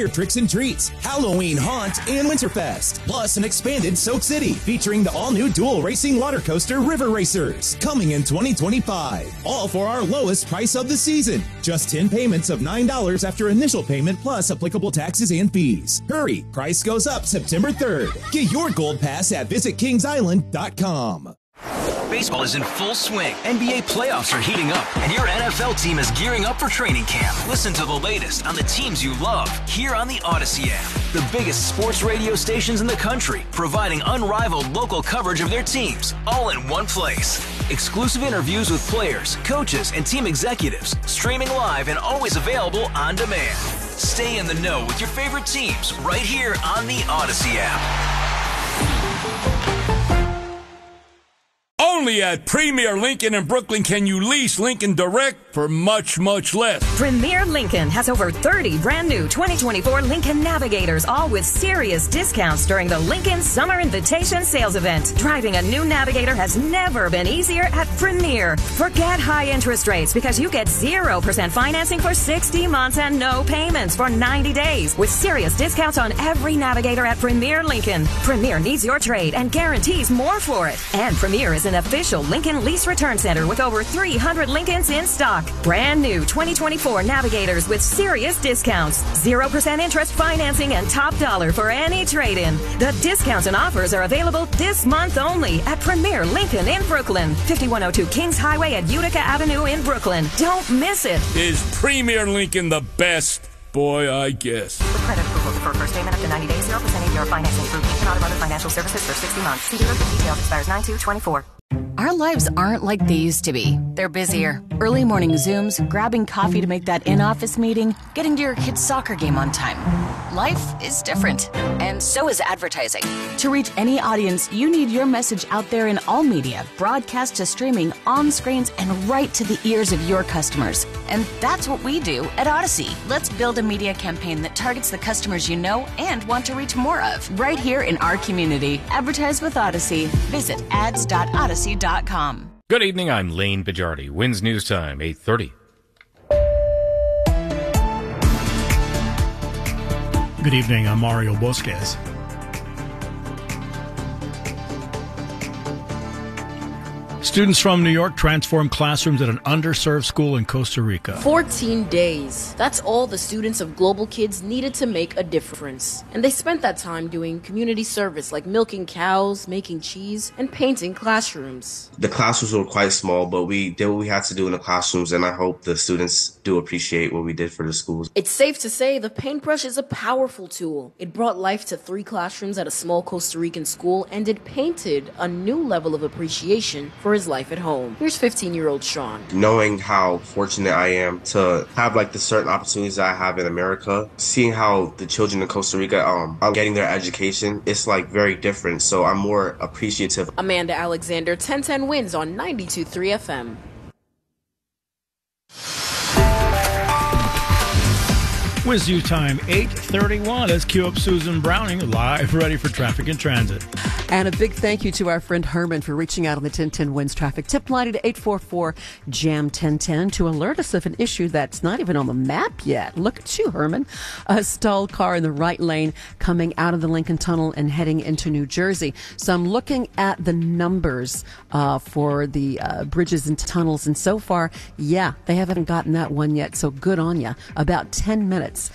Tricks and Treats, Halloween Haunt, and Winterfest. Plus an expanded Soak City featuring the all-new dual racing water coaster River Racers coming in 2025. All for our lowest price of the season. Just 10 payments of $9 after initial payment plus applicable taxes and fees. Hurry, price goes up September 3rd. Get your Gold Pass at visitkingsisland.com. Baseball is in full swing. NBA playoffs are heating up, and your NFL team is gearing up for training camp. Listen to the latest on the teams you love here on the Odyssey app. The biggest sports radio stations in the country, providing unrivaled local coverage of their teams, all in one place. Exclusive interviews with players, coaches, and team executives, streaming live and always available on demand. Stay in the know with your favorite teams right here on the Odyssey app. Only at Premier Lincoln in Brooklyn can you lease Lincoln Direct for much, much less. Premier Lincoln has over 30 brand new 2024 Lincoln Navigators, all with serious discounts during the Lincoln Summer Invitation Sales Event. Driving a new Navigator has never been easier at Premier. Forget high interest rates because you get 0% financing for 60 months and no payments for 90 days with serious discounts on every Navigator at Premier Lincoln. Premier needs your trade and guarantees more for it. And Premier is an official Lincoln Lease Return Center with over 300 Lincolns in stock. Brand new 2024 Navigators with serious discounts. 0% interest financing and top dollar for any trade-in. The discounts and offers are available this month only at Premier Lincoln in Brooklyn. 5102 Kings Highway at Utica Avenue in Brooklyn. Don't miss it. Is Premier Lincoln the best? Boy, I guess. With credit approval for first payment up to 90 days, 0% APR financing through Lincoln Automotive Financial Services for 60 months. See dealer for details. Expires 9/2/24. Our lives aren't like they used to be. They're busier. Early morning Zooms, grabbing coffee to make that in-office meeting, getting to your kid's soccer game on time. Life is different, and so is advertising. To reach any audience, you need your message out there in all media, broadcast to streaming, on screens, and right to the ears of your customers. And that's what we do at Odyssey. Let's build a media campaign that targets the customers you know and want to reach more of, right here in our community. Advertise with Odyssey. Visit ads.odyssey.com. Good evening, I'm Lane Bajardi. Wins News Time, 8:30. Good evening, I'm Mario Bosquez. Students from New York transform classrooms at an underserved school in Costa Rica. 14 days. That's all the students of Global Kids needed to make a difference. And they spent that time doing community service like milking cows, making cheese, and painting classrooms. The classrooms were quite small, but we did what we had to do in the classrooms, and I hope the students do appreciate what we did for the schools. It's safe to say the paintbrush is a powerful tool. It brought life to 3 classrooms at a small Costa Rican school, and it painted a new level of appreciation for his life at home. Here's 15-year-old Sean. Knowing how fortunate I am to have the certain opportunities that I have in America, seeing how the children in Costa Rica are getting their education, it's very different. So I'm more appreciative. Amanda Alexander, 1010 wins on 92.3 FM. With you time 8:31. Let's cue up Susan Browning live, ready for traffic and transit. And a big thank you to our friend Herman for reaching out on the 1010 Wins traffic tip line at 844-JAM-1010 to alert us of an issue that's not even on the map yet. Look at you, Herman. A stalled car in the right lane coming out of the Lincoln Tunnel and heading into New Jersey. So I'm looking at the numbers for the bridges and tunnels, and so far, yeah, they haven't gotten that one yet, so good on ya. About 10 minutes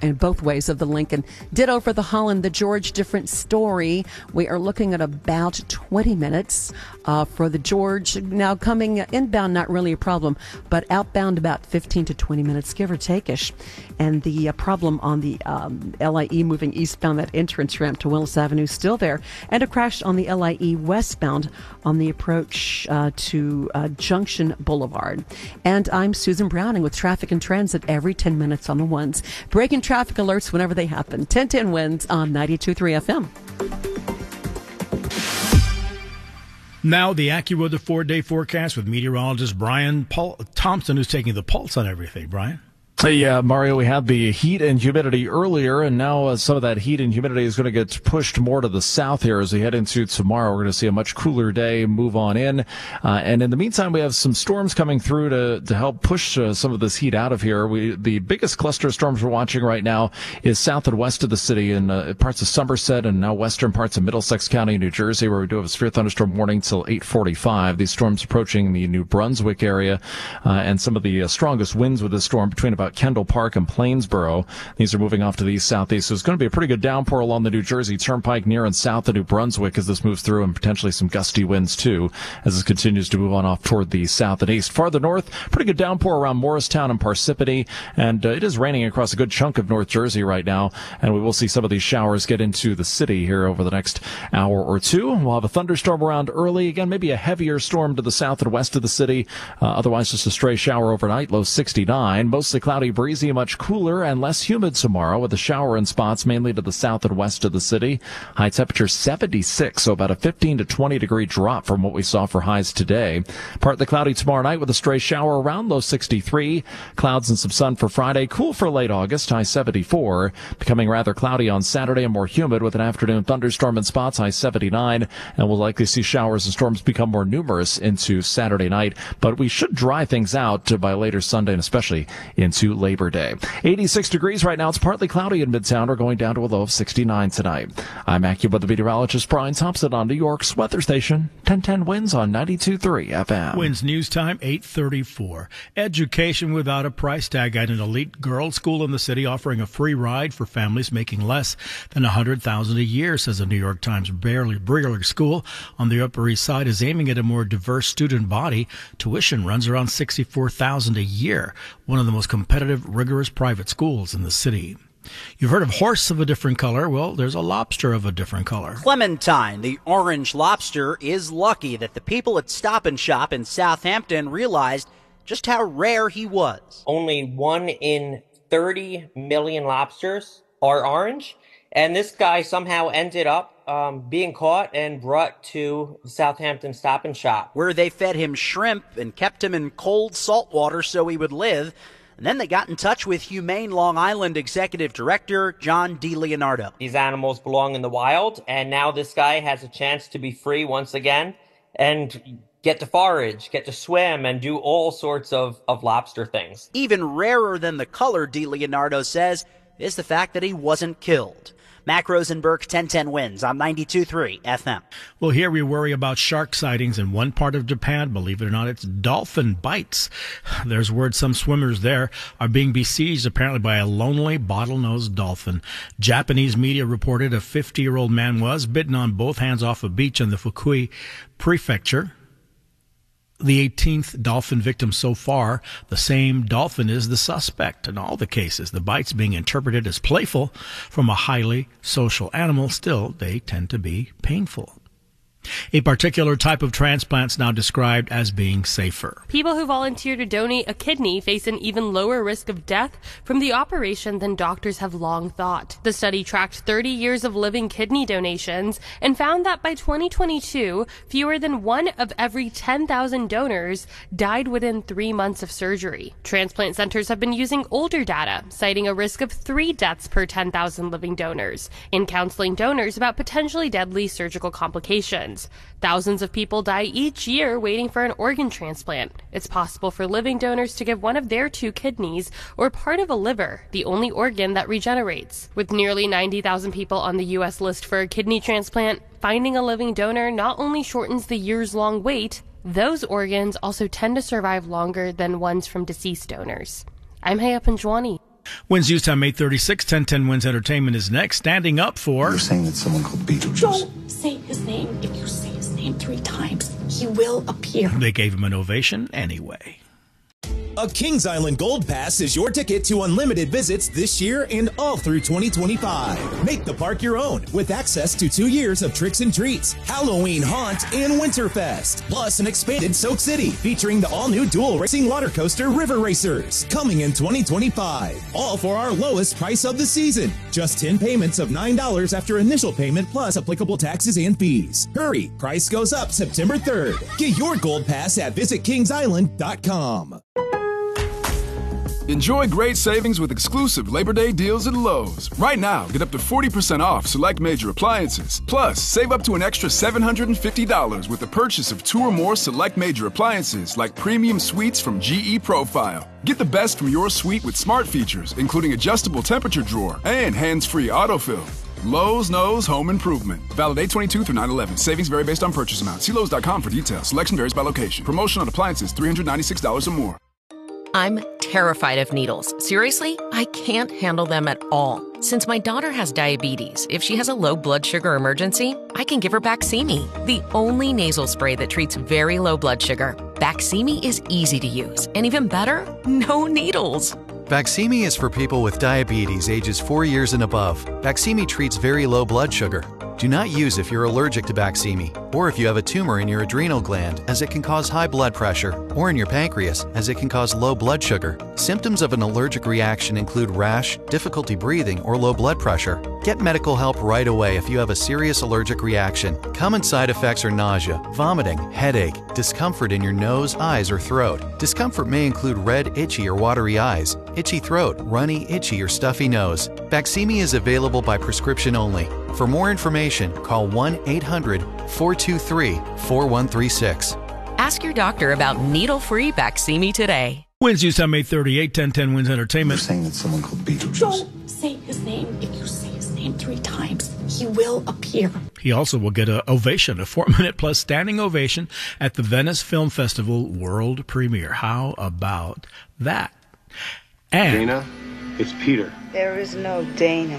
in both ways of the Lincoln. Ditto for the Holland, the George, different story. We are looking at about 20 minutes for the George. Now coming inbound, not really a problem, but outbound about 15 to 20 minutes, give or take-ish. And the problem on the LIE moving eastbound, that entrance ramp to Willis Avenue, still there. And a crash on the LIE westbound on the approach to Junction Boulevard. And I'm Susan Browning with traffic and transit every 10 minutes on the ones. Breaking traffic alerts whenever they happen. 1010 wins on 92.3 FM. Now the AccuWeather 4-day forecast with meteorologist Brian Thompson, who's taking the pulse on everything. Brian? Yeah, Mario, we had the heat and humidity earlier, and now some of that heat and humidity is going to get pushed more to the south here as we head into tomorrow. We're going to see a much cooler day move on in. And in the meantime, we have some storms coming through to help push some of this heat out of here. The biggest cluster of storms we're watching right now is south and west of the city in parts of Somerset and now western parts of Middlesex County, New Jersey, where we do have a severe thunderstorm warning till 8:45. These storms approaching the New Brunswick area, and some of the strongest winds with this storm between about Kendall Park and Plainsboro. These are moving off to the east-southeast. So it's going to be a pretty good downpour along the New Jersey Turnpike near and south of New Brunswick as this moves through, and potentially some gusty winds too as this continues to move on off toward the south and east. Farther north, pretty good downpour around Morristown and Parsippany, and it is raining across a good chunk of North Jersey right now, and we will see some of these showers get into the city here over the next hour or two. We'll have a thunderstorm around early. Again, maybe a heavier storm to the south and west of the city. Otherwise, just a stray shower overnight, low 69. Mostly cloudy, breezy, much cooler and less humid tomorrow with a shower in spots mainly to the south and west of the city. High temperature 76, so about a 15 to 20 degree drop from what we saw for highs today. Partly cloudy tomorrow night with a stray shower around, low 63. Clouds and some sun for Friday. Cool for late August, high 74. Becoming rather cloudy on Saturday and more humid with an afternoon thunderstorm in spots, high 79. And we'll likely see showers and storms become more numerous into Saturday night. But we should dry things out by later Sunday and especially into Labor Day. 86 degrees right now. It's partly cloudy in Midtown. We're going down to a low of 69 tonight. I'm AccuWeather meteorologist Brian Thompson on New York's weather station. 1010 Winds on 92.3 FM. Winds news time 8:34. Education without a price tag at an elite girls' school in the city offering a free ride for families making less than $100,000 a year, says the New York Times. Brigler School on the Upper East Side is aiming at a more diverse student body. Tuition runs around $64,000 a year. One of the most competitive, rigorous private schools in the city. You've heard of horse of a different color. Well, there's a lobster of a different color. Clementine, the orange lobster, is lucky that the people at Stop and Shop in Southampton realized just how rare he was. Only 1 in 30 million lobsters are orange, and this guy somehow ended up being caught and brought to Southampton Stop and Shop, where they fed him shrimp and kept him in cold salt water so he would live. And then they got in touch with Humane Long Island Executive Director John DiLeonardo. These animals belong in the wild, and now this guy has a chance to be free once again and get to forage, get to swim, and do all sorts of lobster things. Even rarer than the color, DiLeonardo says, is the fact that he wasn't killed. Mac Rosenberg, 1010 Winds on 92.3 FM. Well, here we worry about shark sightings in one part of Japan. Believe it or not, it's dolphin bites. There's word some swimmers there are being besieged apparently by a lonely bottlenose dolphin. Japanese media reported a 50-year-old man was bitten on both hands off a beach in the Fukui prefecture. The 18th dolphin victim so far. The same dolphin is the suspect in all the cases. The bites being interpreted as playful from a highly social animal. Still, they tend to be painful. A particular type of transplants now described as being safer. People who volunteer to donate a kidney face an even lower risk of death from the operation than doctors have long thought. The study tracked 30 years of living kidney donations and found that by 2022, fewer than 1 of every 10,000 donors died within 3 months of surgery. Transplant centers have been using older data, citing a risk of 3 deaths per 10,000 living donors, in counseling donors about potentially deadly surgical complications. Thousands of people die each year waiting for an organ transplant. It's possible for living donors to give one of their 2 kidneys or part of a liver, the only organ that regenerates. With nearly 90,000 people on the U.S. list for a kidney transplant, finding a living donor not only shortens the years-long wait, those organs also tend to survive longer than ones from deceased donors. I'm Hayap Panjwani. Winds News Time 8:36. 1010 Winds Entertainment is next. Standing up for... You're saying that someone called Beetlejuice. Don't say his name. If you say his name 3 times, he will appear. They gave him an ovation anyway. A Kings Island Gold Pass is your ticket to unlimited visits this year and all through 2025. Make the park your own with access to 2 years of tricks and treats, Halloween Haunt, and Winterfest. Plus an expanded Soak City featuring the all-new dual racing water coaster River Racers. Coming in 2025. All for our lowest price of the season. Just 10 payments of $9 after initial payment plus applicable taxes and fees. Hurry, price goes up September 3rd. Get your Gold Pass at visitkingsisland.com. Enjoy great savings with exclusive Labor Day deals at Lowe's. Right now, get up to 40% off select major appliances. Plus, save up to an extra $750 with the purchase of 2 or more select major appliances like premium suites from GE Profile. Get the best from your suite with smart features, including adjustable temperature drawer and hands-free autofill. Lowe's knows home improvement. Valid 8/22 through 9/11. Savings vary based on purchase amount. See Lowe's.com for details. Selection varies by location. Promotion on appliances $396 or more. I'm terrified of needles. Seriously, I can't handle them at all. Since my daughter has diabetes, if she has a low blood sugar emergency, I can give her Baqsimi, the only nasal spray that treats very low blood sugar. Baqsimi is easy to use, and even better, no needles. Baqsimi is for people with diabetes ages 4 years and above. Baqsimi treats very low blood sugar. Do not use if you're allergic to Baqsimi, or if you have a tumor in your adrenal gland, as it can cause high blood pressure, or in your pancreas, as it can cause low blood sugar. Symptoms of an allergic reaction include rash, difficulty breathing, or low blood pressure. Get medical help right away if you have a serious allergic reaction. Common side effects are nausea, vomiting, headache, discomfort in your nose, eyes, or throat. Discomfort may include red, itchy, or watery eyes, itchy throat, runny, itchy, or stuffy nose. Baqsimi is available by prescription only. For more information, call 1-800-423-4136. Ask your doctor about needle-free Baqsimi today. Wins News Time 8:38, 1010 Wins Entertainment. You're saying that someone called Beetlejuice. Don't say his name. If you say his name 3 times, he will appear. He also will get an ovation, a 4-minute plus standing ovation at the Venice Film Festival world premiere. How about that? And Dana, it's Peter. There is no Dana.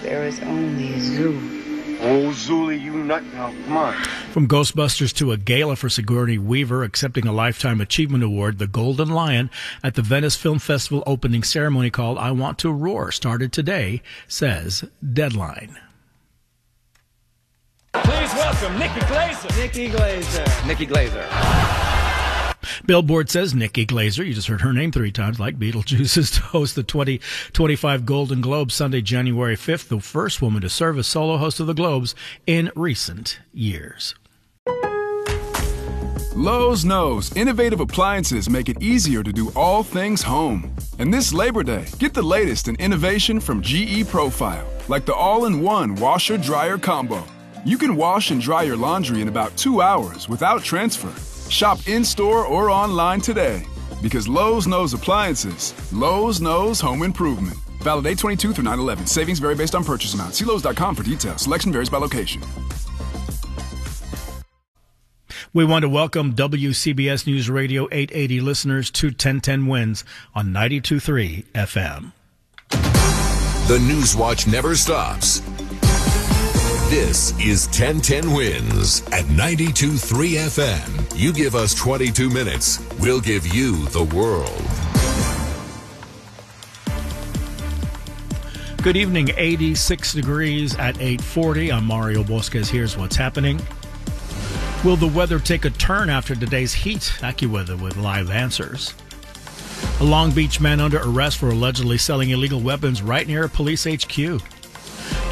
There is only Zulu. Oh, Zulu, you nut now. Come on. From Ghostbusters to a gala for Sigourney Weaver accepting a Lifetime Achievement Award, the Golden Lion at the Venice Film Festival opening ceremony called I Want to Roar started today, says Deadline. Please welcome Nikki Glazer. Nikki Glazer. Nikki Glazer. Billboard says Nikki Glazer, you just heard her name 3 times, like Beetlejuice, is to host the 2025 Golden Globes Sunday, January 5th, the first woman to serve as solo host of the Globes in recent years. Lowe's knows innovative appliances make it easier to do all things home. And this Labor Day, get the latest in innovation from GE Profile, like the all-in-one washer-dryer combo. You can wash and dry your laundry in about 2 hours without transfer. Shop in-store or online today. Because Lowe's knows appliances. Lowe's knows home improvement. Valid 8/22 through 9/11. Savings vary based on purchase amount. See Lowe's.com for details. Selection varies by location. We want to welcome WCBS News Radio 880 listeners to 1010 Wins on 92.3 FM. The Newswatch never stops. This is 1010 Wins at 92.3 FM. You give us 22 minutes, we'll give you the world. Good evening, 86 degrees at 8:40. I'm Mario Bosquez. Here's what's happening. Will the weather take a turn after today's heat? AccuWeather with live answers. A Long Beach man under arrest for allegedly selling illegal weapons right near a police HQ.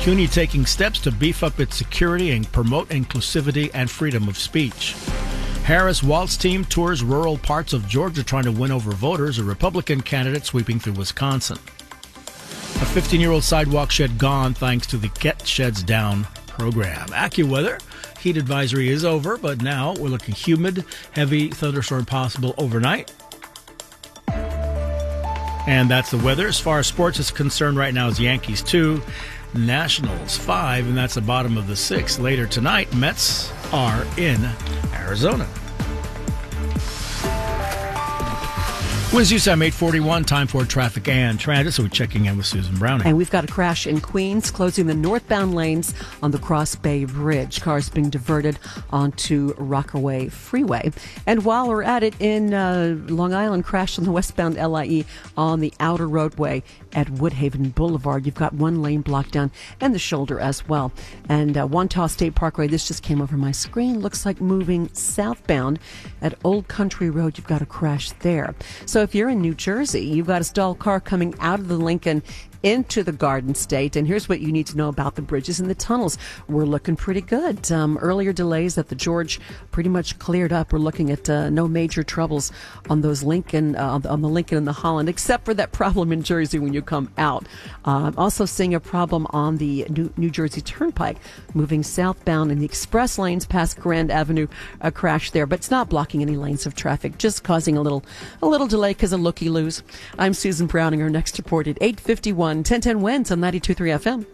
CUNY taking steps to beef up its security and promote inclusivity and freedom of speech. Harris Walt's team tours rural parts of Georgia trying to win over voters, a Republican candidate sweeping through Wisconsin. A 15-year-old sidewalk shed gone thanks to the Get Sheds Down program. AccuWeather, heat advisory is over, but now we're looking humid, heavy thunderstorm possible overnight. And that's the weather. As far as sports is concerned right now, is Yankees 2, Nationals 5, and that's the bottom of the 6th. Later tonight, Mets are in Arizona. Wins News Time 8:41, time for traffic and transit. So we're checking in with Susan Browning. And we've got a crash in Queens, closing the northbound lanes on the Cross Bay Bridge. Cars being diverted onto Rockaway Freeway. And while we're at it, in Long Island, crash on the westbound LIE on the outer roadway at Woodhaven Boulevard. You've got one lane blocked down and the shoulder as well. And Wantagh State Parkway, this just came over my screen. Looks like moving southbound at Old Country Road. You've got a crash there. So if you're in New Jersey, you've got a stalled car coming out of the Lincoln into the Garden State. And here's what you need to know about the bridges and the tunnels. We're looking pretty good. Earlier delays at the George pretty much cleared up. We're looking at no major troubles on those Lincoln, on the Lincoln and the Holland, except for that problem in Jersey when you come out. Also seeing a problem on the New Jersey Turnpike, moving southbound in the express lanes past Grand Avenue. A crash there, but it's not blocking any lanes of traffic, just causing a little delay because of looky-loos. I'm Susan Browning. Our next report at 8:51. 1010 wins on 92.3 FM.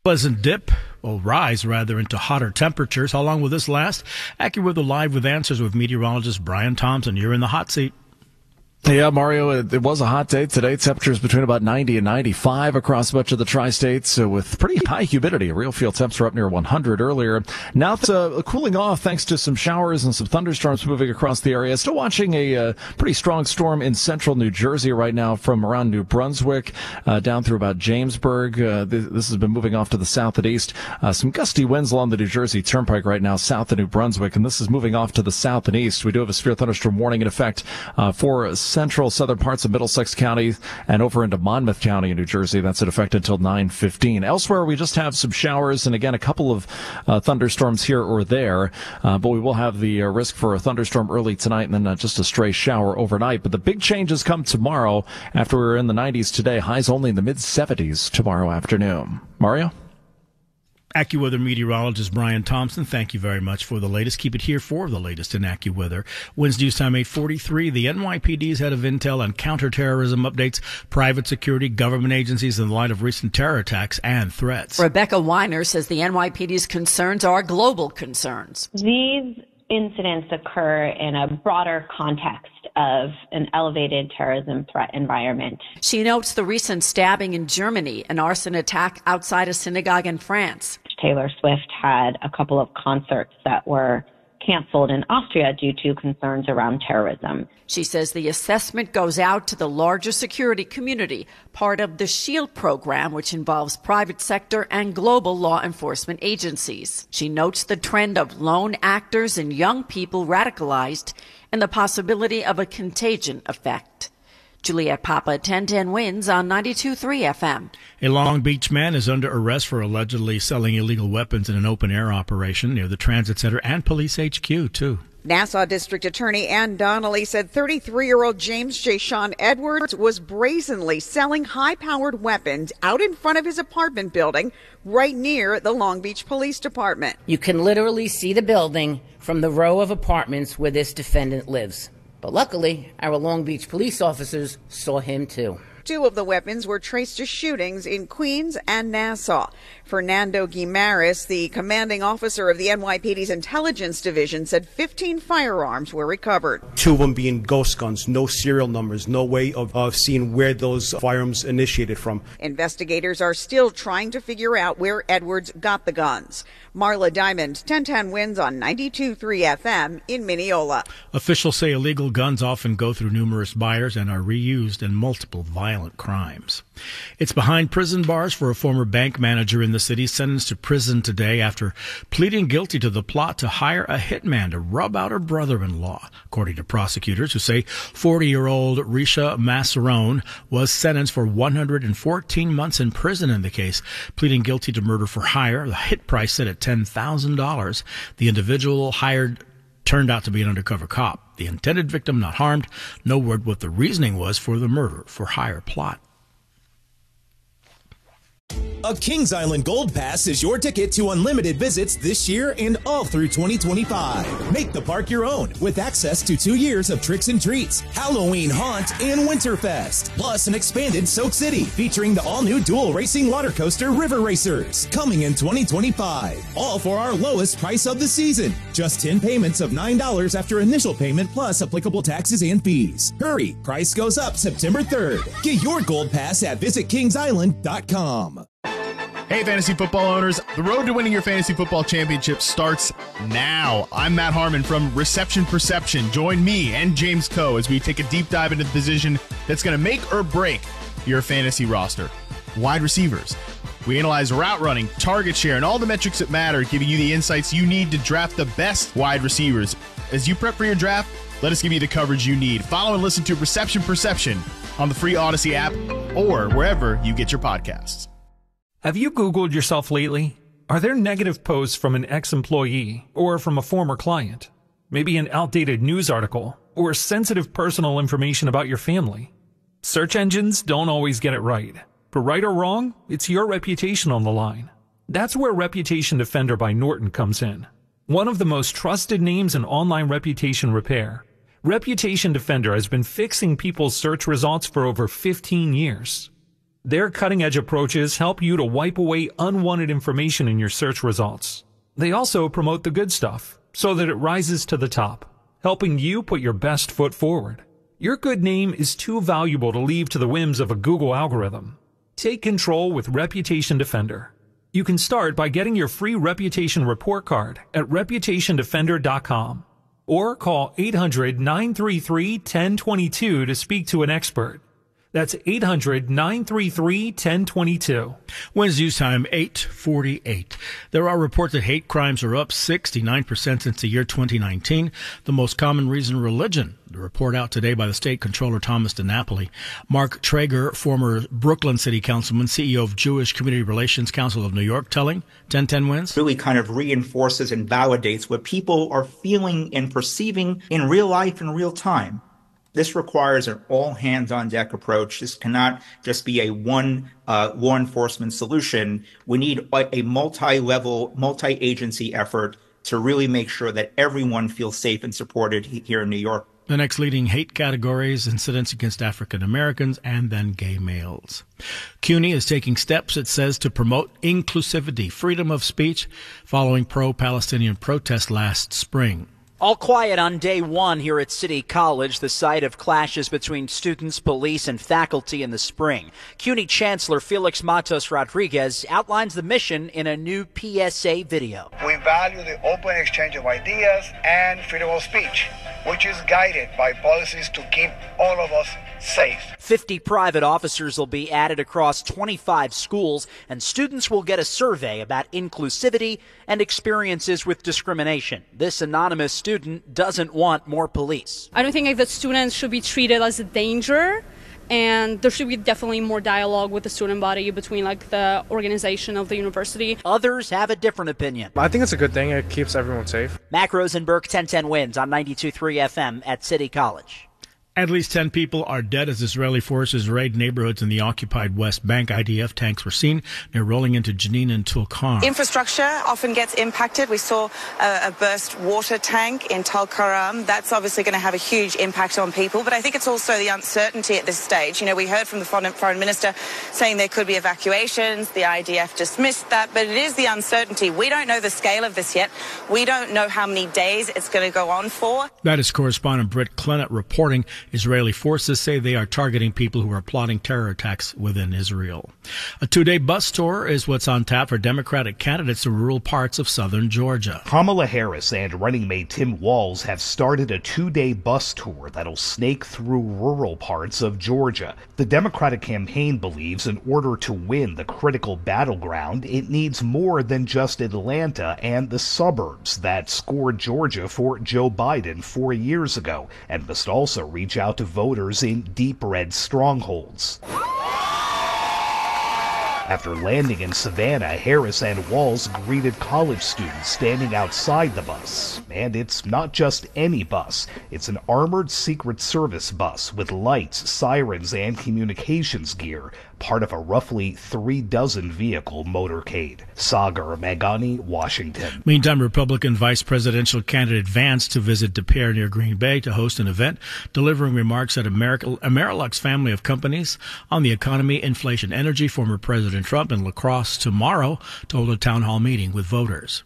Pleasant dip, or rise rather, into hotter temperatures. How long will this last? AccuWeather Live with answers with meteorologist Brian Thompson. You're in the hot seat. Yeah, Mario, it was a hot day today. Temperatures between about 90 and 95 across much of the tri-states with pretty high humidity. Real feel temps were up near 100 earlier. Now it's cooling off thanks to some showers and some thunderstorms moving across the area. Still watching a pretty strong storm in central New Jersey right now from around New Brunswick down through about Jamesburg. This has been moving off to the south and east. Some gusty winds along the New Jersey Turnpike right now south of New Brunswick, and this is moving off to the south and east. We do have a severe thunderstorm warning in effect for central southern parts of Middlesex County and over into Monmouth County in New Jersey. That's in effect until 9:15. Elsewhere, we just have some showers and again a couple of thunderstorms here or there, but we will have the risk for a thunderstorm early tonight and then just a stray shower overnight. But the big changes come tomorrow after we were in the 90s today. Highs only in the mid-70s tomorrow afternoon. Mario? AccuWeather meteorologist Brian Thompson, thank you very much for the latest. Keep it here for the latest in AccuWeather. Wednesday news time 8:43. The NYPD's head of intel and counterterrorism updates private security, government agencies in the light of recent terror attacks and threats. Rebecca Weiner says the NYPD's concerns are global concerns. These incidents occur in a broader context of an elevated terrorism threat environment. She notes the recent stabbing in Germany, an arson attack outside a synagogue in France. Taylor Swift had a couple of concerts that were canceled in Austria due to concerns around terrorism. She says the assessment goes out to the larger security community, part of the SHIELD program, which involves private sector and global law enforcement agencies. She notes the trend of lone actors and young people radicalized and the possibility of a contagion effect. Juliet Papa, 1010 wins on 92.3 FM. A Long Beach man is under arrest for allegedly selling illegal weapons in an open-air operation near the Transit Center and Police HQ, too. Nassau District Attorney Ann Donnelly said 33-year-old James J. Sean Edwards was brazenly selling high-powered weapons out in front of his apartment building right near the Long Beach Police Department. You can literally see the building from the row of apartments where this defendant lives. But luckily, our Long Beach police officers saw him too. Two of the weapons were traced to shootings in Queens and Nassau. Fernando Guimares, the commanding officer of the NYPD's Intelligence Division, said 15 firearms were recovered. Two of them being ghost guns, no serial numbers, no way of seeing where those firearms initiated from. Investigators are still trying to figure out where Edwards got the guns. Marla Diamond, 1010 wins on 92.3 FM in Mineola. Officials say illegal guns often go through numerous buyers and are reused in multiple violent crimes. It's behind prison bars for a former bank manager in the city sentenced to prison today after pleading guilty to the plot to hire a hitman to rub out her brother-in-law. According to prosecutors who say 40-year-old Risha Masserone was sentenced for 114 months in prison in the case, pleading guilty to murder for hire. The hit price set at $10,000. The individual hired turned out to be an undercover cop. The intended victim not harmed. No word what the reasoning was for the murder for hire plot. A Kings Island Gold Pass is your ticket to unlimited visits this year and all through 2025. Make the park your own with access to 2 years of tricks and treats, Halloween Haunt, and Winterfest. Plus an expanded Soak City featuring the all-new dual racing water coaster River Racers coming in 2025. All for our lowest price of the season. Just 10 payments of $9 after initial payment plus applicable taxes and fees. Hurry, price goes up September 3rd. Get your Gold Pass at visitkingsisland.com. Hey, fantasy football owners. The road to winning your fantasy football championship starts now. I'm Matt Harmon from Reception Perception. Join me and James Coe as we take a deep dive into the position that's going to make or break your fantasy roster. Wide receivers. We analyze route running, target share, and all the metrics that matter, giving you the insights you need to draft the best wide receivers As you prep for your draft, let us give you the coverage you need. Follow and listen to Reception Perception on the free Odyssey app or wherever you get your podcasts. Have you Googled yourself lately? Are there negative posts from an ex-employee or from a former client? Maybe an outdated news article or sensitive personal information about your family? Search engines don't always get it right. But right or wrong, it's your reputation on the line. That's where Reputation Defender by Norton comes in. One of the most trusted names in online reputation repair, Reputation Defender has been fixing people's search results for over 15 years. Their cutting-edge approaches help you to wipe away unwanted information in your search results. They also promote the good stuff so that it rises to the top, helping you put your best foot forward. Your good name is too valuable to leave to the whims of a Google algorithm. Take control with Reputation Defender. You can start by getting your free reputation report card at reputationdefender.com or call 800-933-1022 to speak to an expert. That's 800-933-1022. Wednesday news time, 8:48. There are reports that hate crimes are up 69% since the year 2019. The most common reason, religion. The report out today by the state controller Thomas DiNapoli. Mark Traeger, former Brooklyn City Councilman, CEO of Jewish Community Relations Council of New York, telling 1010 Wins. Really kind of reinforces and validates what people are feeling and perceiving in real life in real time. This requires an all-hands-on-deck approach. This cannot just be a one law enforcement solution. We need a multi-level, multi-agency effort to really make sure that everyone feels safe and supported here in New York. The next leading hate categories, incidents against African Americans and then gay males. CUNY is taking steps, it says, to promote inclusivity, freedom of speech, following pro-Palestinian protests last spring. All quiet on day one here at City College, the site of clashes between students, police, and faculty in the spring. CUNY Chancellor Felix Matos Rodriguez outlines the mission in a new PSA video. We value the open exchange of ideas and freedom of speech, which is guided by policies to keep all of us safe. 50 private officers will be added across 25 schools, and students will get a survey about inclusivity and experiences with discrimination. This anonymous student doesn't want more police. I don't think that students should be treated as a danger, and there should be definitely more dialogue with the student body between the organization of the university. Others have a different opinion. I think it's a good thing. It keeps everyone safe. Mac Rosenberg, 1010 Wins on 92.3 FM at City College. At least 10 people are dead as Israeli forces raid neighborhoods in the occupied West Bank. IDF tanks were seen near rolling into Jenin and Tulkarm. Infrastructure often gets impacted. We saw a burst water tank in Tulkarm. That's obviously going to have a huge impact on people. But I think it's also the uncertainty at this stage. You know, we heard from the foreign minister saying there could be evacuations. The IDF dismissed that. But it is the uncertainty. We don't know the scale of this yet. We don't know how many days it's going to go on for. That is correspondent Britt Clennett reporting. Israeli forces say they are targeting people who are plotting terror attacks within Israel. A 2-day bus tour is what's on tap for Democratic candidates in rural parts of southern Georgia. Kamala Harris and running mate Tim Walz have started a 2-day bus tour that'll snake through rural parts of Georgia. The Democratic campaign believes in order to win the critical battleground, it needs more than just Atlanta and the suburbs that scored Georgia for Joe Biden 4 years ago, and must also reach out to voters in deep red strongholds. After landing in Savannah, Harris and Walz greeted college students standing outside the bus. And it's not just any bus. It's an armored Secret Service bus with lights, sirens, and communications gear, part of a roughly 3-dozen-vehicle motorcade. Sagar Magani, Washington. Meantime, Republican Vice Presidential candidate Vance to visit De Pere near Green Bay to host an event delivering remarks at Amerilux family of companies on the economy, inflation, energy. Former President Trump in La Crosse tomorrow to hold a town hall meeting with voters.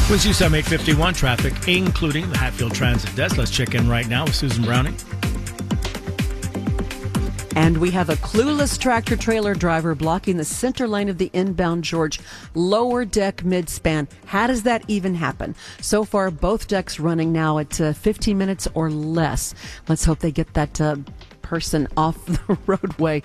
With USAM 851 traffic, including the Hatfield Transit Desk. Let's check in right now with Susan Browning. And we have a clueless tractor-trailer driver blocking the center lane of the inbound George lower deck mid-span. How does that even happen? So far, both decks running now at 15 minutes or less. Let's hope they get that person off the roadway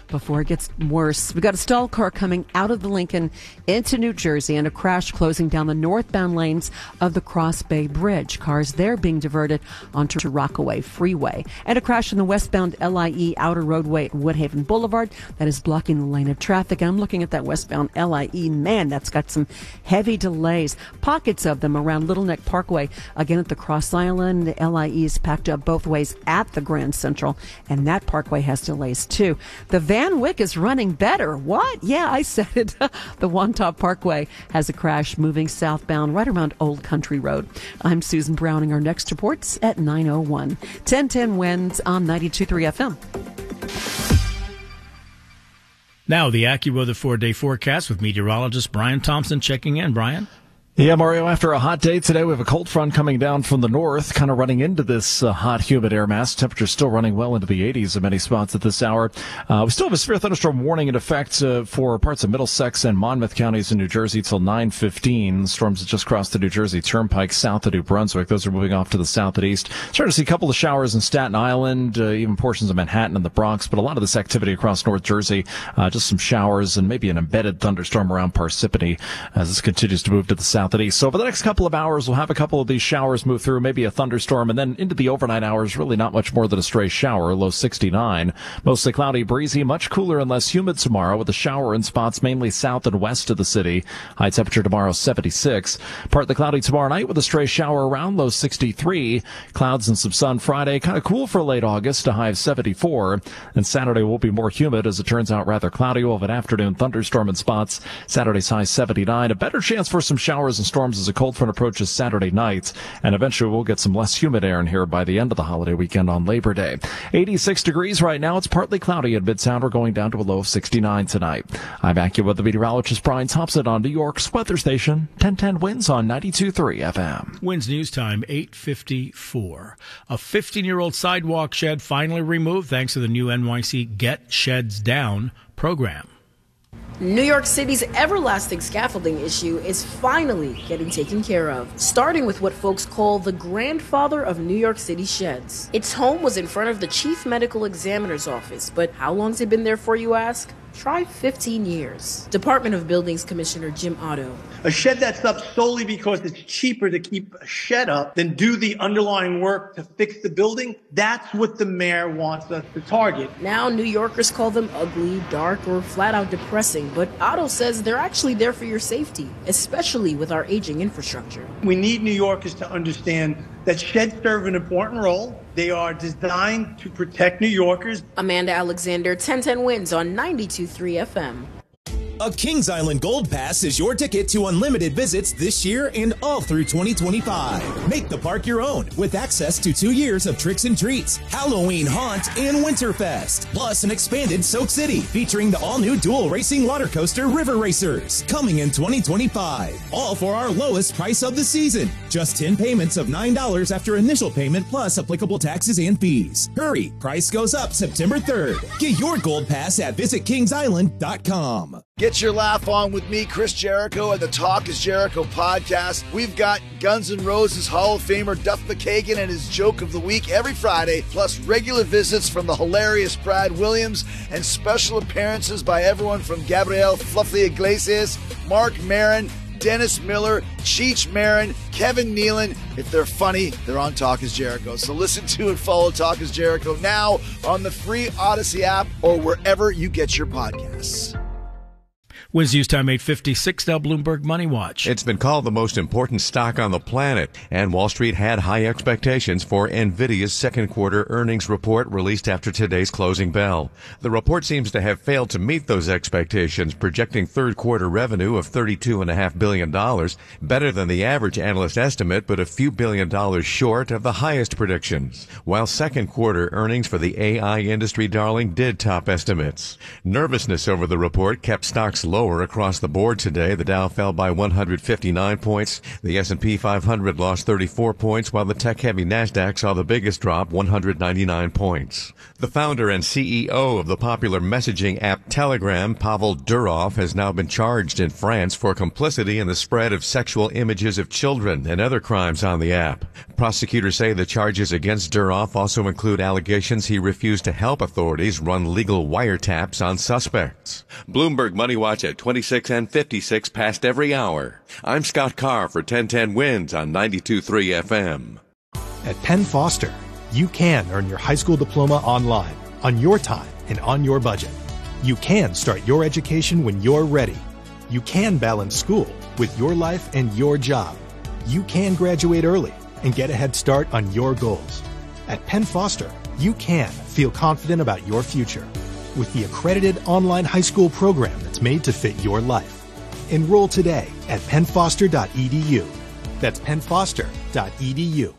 before it gets worse. We got a stalled car coming out of the Lincoln into New Jersey and a crash closing down the northbound lanes of the Cross Bay Bridge. Cars there being diverted onto Rockaway Freeway. And a crash in the westbound LIE outer roadway at Woodhaven Boulevard that is blocking the lane of traffic. I'm looking at that westbound LIE. Man, that's got some heavy delays. Pockets of them around Little Neck Parkway. Again at the Cross Island, the LIE is packed up both ways at the Grand Central, and that parkway has delays too. The Van Wyck is running better. What? Yeah, I said it. The Wantagh Parkway has a crash moving southbound right around Old Country Road. I'm Susan Browning. Our next report's at 9:01. 1010 Winds on 92.3 FM. Now the AccuWeather 4-day forecast with meteorologist Brian Thompson checking in. Brian? Yeah, Mario, after a hot day today, we have a cold front coming down from the north, kind of running into this hot, humid air mass. Temperatures still running well into the 80s in many spots at this hour. We still have a severe thunderstorm warning in effect for parts of Middlesex and Monmouth counties in New Jersey till 9:15. Storms have just crossed the New Jersey Turnpike south of New Brunswick. Those are moving off to the south and east. Starting to see a couple of showers in Staten Island, even portions of Manhattan and the Bronx, but a lot of this activity across North Jersey, just some showers and maybe an embedded thunderstorm around Parsippany as this continues to move to the south and east. So over the next couple of hours, we'll have a couple of these showers move through, maybe a thunderstorm, and then into the overnight hours, really not much more than a stray shower, low 69. Mostly cloudy, breezy, much cooler and less humid tomorrow with a shower in spots mainly south and west of the city. High temperature tomorrow, 76. Partly cloudy tomorrow night with a stray shower around low 63. Clouds and some sun Friday, kind of cool for late August, a high of 74. And Saturday will be more humid as it turns out rather cloudy. We'll have an afternoon thunderstorm in spots. Saturday's high 79. A better chance for some showers and storms as a cold front approaches Saturday night, and eventually we'll get some less humid air in here by the end of the holiday weekend on Labor Day. 86 degrees right now. It's partly cloudy in Midtown. We're going down to a low of 69 tonight. I'm AccuWeather meteorologist Brian Thompson on New York's weather station. 1010 Winds on 92.3 FM. Winds news time 8:54. A 15-year-old sidewalk shed finally removed thanks to the new NYC Get Sheds Down program. New York City's everlasting scaffolding issue is finally getting taken care of, starting with what folks call the grandfather of New York City sheds. Its home was in front of the Chief Medical Examiner's office, but how long's it been there for, you ask? Try 15 years. Department of Buildings Commissioner Jim Otto. A shed that's up solely because it's cheaper to keep a shed up than do the underlying work to fix the building, that's what the mayor wants us to target. Now New Yorkers call them ugly, dark, or flat out depressing, but Otto says they're actually there for your safety, especially with our aging infrastructure. We need New Yorkers to understand that sheds serve an important role. They are designed to protect New Yorkers. Amanda Alexander, 1010 Winds on 92.3 FM. A Kings Island Gold Pass is your ticket to unlimited visits this year and all through 2025. Make the park your own with access to 2 years of tricks and treats, Halloween Haunt, and Winterfest. Plus an expanded Soak City featuring the all-new dual racing water coaster River Racers coming in 2025. All for our lowest price of the season. Just 10 payments of $9 after initial payment plus applicable taxes and fees. Hurry, price goes up September 3rd. Get your Gold Pass at visitkingsisland.com. Get your laugh on with me, Chris Jericho, and the Talk is Jericho podcast. We've got Guns N' Roses Hall of Famer Duff McKagan and his joke of the week every Friday, plus regular visits from the hilarious Brad Williams and special appearances by everyone from Gabriel Fluffy Iglesias, Mark Maron, Dennis Miller, Cheech Marin, Kevin Nealon. If they're funny, they're on Talk is Jericho. So listen to and follow Talk is Jericho now on the free Odyssey app or wherever you get your podcasts. Winds news time 8:56. Now Bloomberg Money Watch. It's been called the most important stock on the planet, and Wall Street had high expectations for NVIDIA's second quarter earnings report released after today's closing bell. The report seems to have failed to meet those expectations, projecting third quarter revenue of $32.5 billion, better than the average analyst estimate, but a few $billion short of the highest predictions. While second quarter earnings for the AI industry darling did top estimates. Nervousness over the report kept stocks low lower across the board today. The Dow fell by 159 points. The S&P 500 lost 34 points, while the tech-heavy Nasdaq saw the biggest drop, 199 points. The founder and CEO of the popular messaging app Telegram, Pavel Durov, has now been charged in France for complicity in the spread of sexual images of children and other crimes on the app. Prosecutors say the charges against Durov also include allegations he refused to help authorities run legal wiretaps on suspects. Bloomberg Money Watch at 26 and 56 past every hour. I'm Scott Carr for 1010 Wins on 92.3 FM. At Penn Foster, you can earn your high school diploma online, on your time, and on your budget. You can start your education when you're ready. You can balance school with your life and your job. You can graduate early and get a head start on your goals. At Penn Foster, you can feel confident about your future with the accredited online high school program that's made to fit your life. Enroll today at pennfoster.edu. That's pennfoster.edu.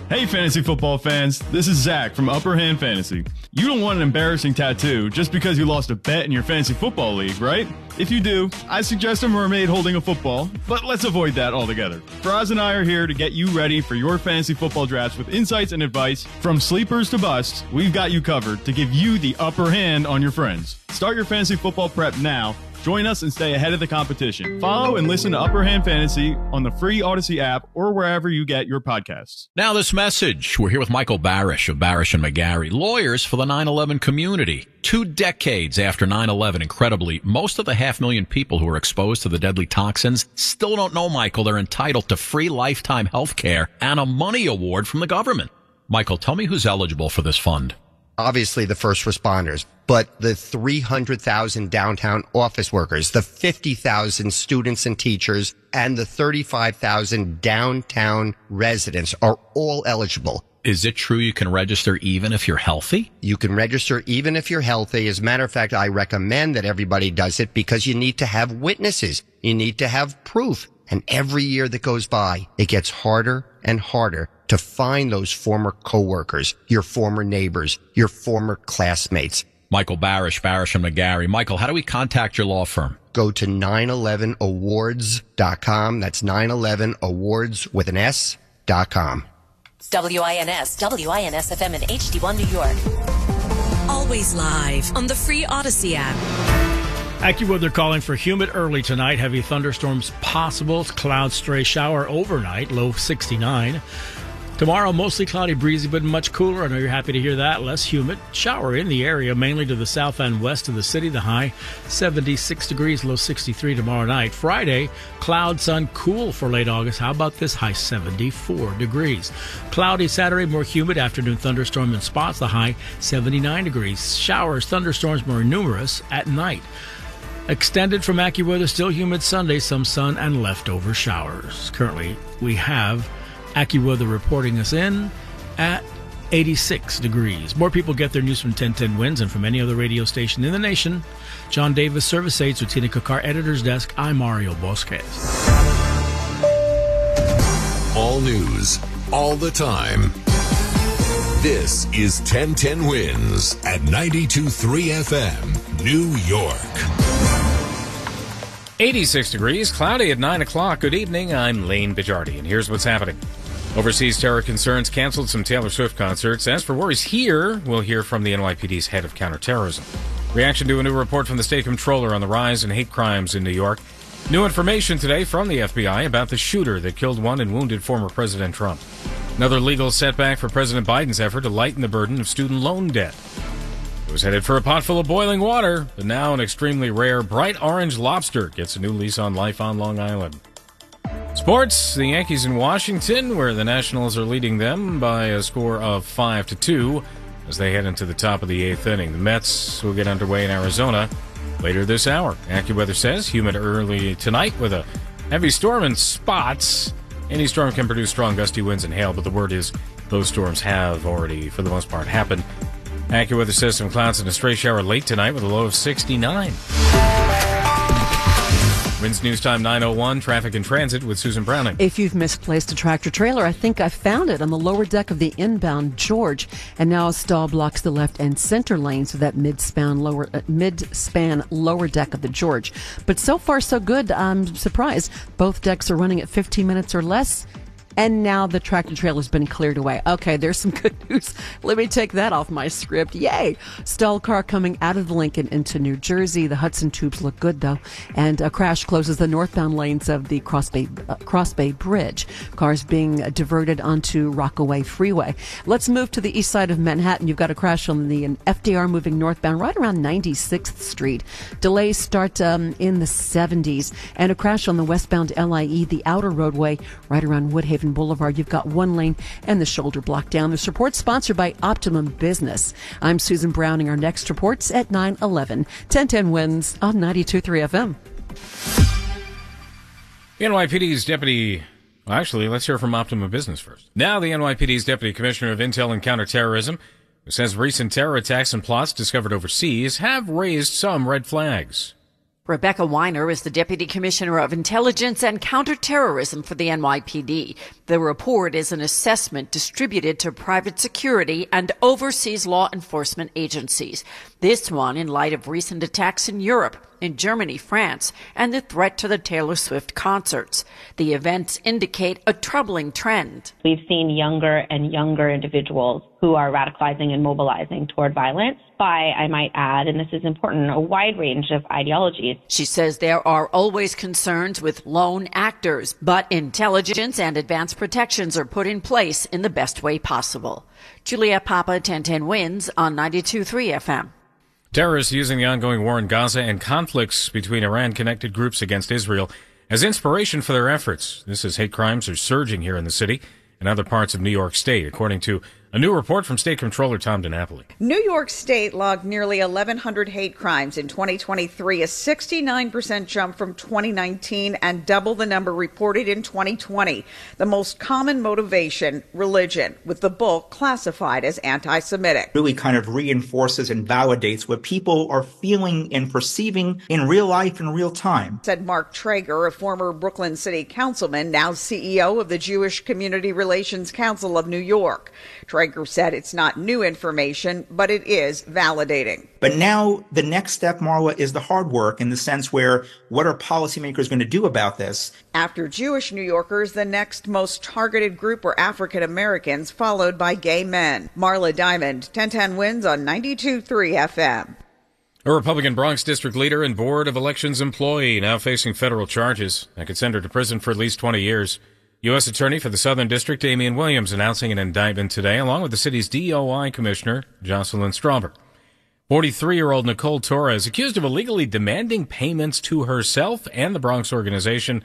Hey fantasy football fans, this is Zach from Upper Hand Fantasy. You don't want an embarrassing tattoo just because you lost a bet in your fantasy football league, right? If you do, I suggest a mermaid holding a football, but let's avoid that altogether. Braz and I are here to get you ready for your fantasy football drafts with insights and advice. From sleepers to busts, we've got you covered to give you the upper hand on your friends. Start your fantasy football prep now. Join us and stay ahead of the competition. Follow and listen to Upper Hand Fantasy on the free Odyssey app or wherever you get your podcasts. Now this message. We're here with Michael Barish of Barish and McGarry, lawyers for the 9/11 community. 2 decades after 9/11, incredibly, most of the 500,000 people who were exposed to the deadly toxins still don't know, Michael, they're entitled to free lifetime health care and a money award from the government. Michael, tell me who's eligible for this fund. Obviously the first responders, but the 300,000 downtown office workers, the 50,000 students and teachers, and the 35,000 downtown residents are all eligible. Is it true you can register even if you're healthy? You can register even if you're healthy. As a matter of fact, I recommend that everybody does it because you need to have witnesses. You need to have proof. And every year that goes by, it gets harder and harder to find those former coworkers, your former neighbors, your former classmates. Michael Barish, Barish and McGarry. Michael, how do we contact your law firm? Go to 911awards.com. That's 911awards with an S.com. WINS FM in HD1 New York. Always live on the free Odyssey app. AccuWeather calling for humid early tonight. Heavy thunderstorms possible. Cloud stray shower overnight. Low 69. Tomorrow, mostly cloudy, breezy, but much cooler. I know you're happy to hear that. Less humid. Shower in the area, mainly to the south and west of the city. The high 76 degrees, low 63 tomorrow night. Friday, cloud, sun, cool for late August. How about this? High 74 degrees. Cloudy Saturday, more humid. Afternoon thunderstorm in spots. The high 79 degrees. Showers, thunderstorms more numerous at night. Extended from AccuWeather, still humid Sunday, some sun and leftover showers. Currently, we have AccuWeather reporting us in at 86 degrees. More people get their news from 1010 Wins and from any other radio station in the nation. John Davis, Service Aids, Tina Kakar, Editor's Desk. I'm Mario Bosquez. All news, all the time. This is 1010 Wins at 92.3 FM, New York. 86 degrees, cloudy at 9 o'clock. Good evening, I'm Lane Bijardi, and here's what's happening. Overseas terror concerns canceled some Taylor Swift concerts. As for worries here, we'll hear from the NYPD's head of counterterrorism. Reaction to a new report from the state comptroller on the rise in hate crimes in New York. New information today from the FBI about the shooter that killed one and wounded former President Trump. Another legal setback for President Biden's effort to lighten the burden of student loan debt. It was headed for a pot full of boiling water, but now an extremely rare bright orange lobster gets a new lease on life on Long Island. Sports, the Yankees in Washington, where the Nationals are leading them by a score of 5-2 as they head into the top of the 8th inning. The Mets will get underway in Arizona later this hour. AccuWeather says humid early tonight with a heavy storm in spots. Any storm can produce strong gusty winds and hail, but the word is those storms have already, for the most part, happened. AccuWeather says some clouds and a stray shower late tonight with a low of 69. Wins News Time 9:01, traffic and transit with Susan Browning. If you've misplaced a tractor trailer, I think I found it on the lower deck of the inbound George. And now a stall blocks the left and center lanes of that mid-span lower deck of the George. But so far, so good. I'm surprised. Both decks are running at 15 minutes or less. And now the tractor trailer's been cleared away. Okay, there's some good news. Let me take that off my script. Yay! Stalled car coming out of the Lincoln into New Jersey. The Hudson tubes look good, though. And a crash closes the northbound lanes of the Cross Bay Bridge. Cars being diverted onto Rockaway Freeway. Let's move to the east side of Manhattan. You've got a crash on the FDR moving northbound right around 96th Street. Delays start in the 70s. And a crash on the westbound LIE, the outer roadway, right around Woodhaven Boulevard. You've got one lane and the shoulder blocked down. This report's sponsored by Optimum Business. I'm Susan Browning. Our next report's at 9:11. 1010 wins on 92.3 FM. The NYPD's deputy... Well, actually, let's hear from Optimum Business first. Now the NYPD's Deputy Commissioner of Intel and Counterterrorism, who says recent terror attacks and plots discovered overseas have raised some red flags. Rebecca Weiner is the Deputy Commissioner of Intelligence and Counterterrorism for the NYPD. The report is an assessment distributed to private security and overseas law enforcement agencies. This one in light of recent attacks in Europe, in Germany, France, and the threat to the Taylor Swift concerts. The events indicate a troubling trend. We've seen younger and younger individuals who are radicalizing and mobilizing toward violence by, I might add, and this is important, a wide range of ideologies. She says there are always concerns with lone actors, but intelligence and advanced protections are put in place in the best way possible. Juliet Papa, 1010 wins on 92.3 FM. Terrorists using the ongoing war in Gaza and conflicts between Iran-connected groups against Israel as inspiration for their efforts. This as hate crimes are surging here in the city and other parts of New York State, according to a new report from State Comptroller Tom DiNapoli. New York State logged nearly 1,100 hate crimes in 2023, a 69% jump from 2019 and double the number reported in 2020. The most common motivation, religion, with the bulk classified as anti-Semitic. Really kind of reinforces and validates what people are feeling and perceiving in real life in real time. Said Mark Traeger, a former Brooklyn City councilman, now CEO of the Jewish Community Relations Council of New York. Traeger said it's not new information, but it is validating. But now the next step, Marla, is the hard work in the sense where what are policymakers going to do about this? After Jewish New Yorkers, the next most targeted group were African Americans, followed by gay men. Marla Diamond, 1010 wins on 92.3 FM. A Republican Bronx district leader and Board of Elections employee now facing federal charges that could send her to prison for at least 20 years. U.S. Attorney for the Southern District, Damian Williams, announcing an indictment today, along with the city's DOI Commissioner, Jocelyn Strauber. 43-year-old Nicole Torres, accused of illegally demanding payments to herself and the Bronx organization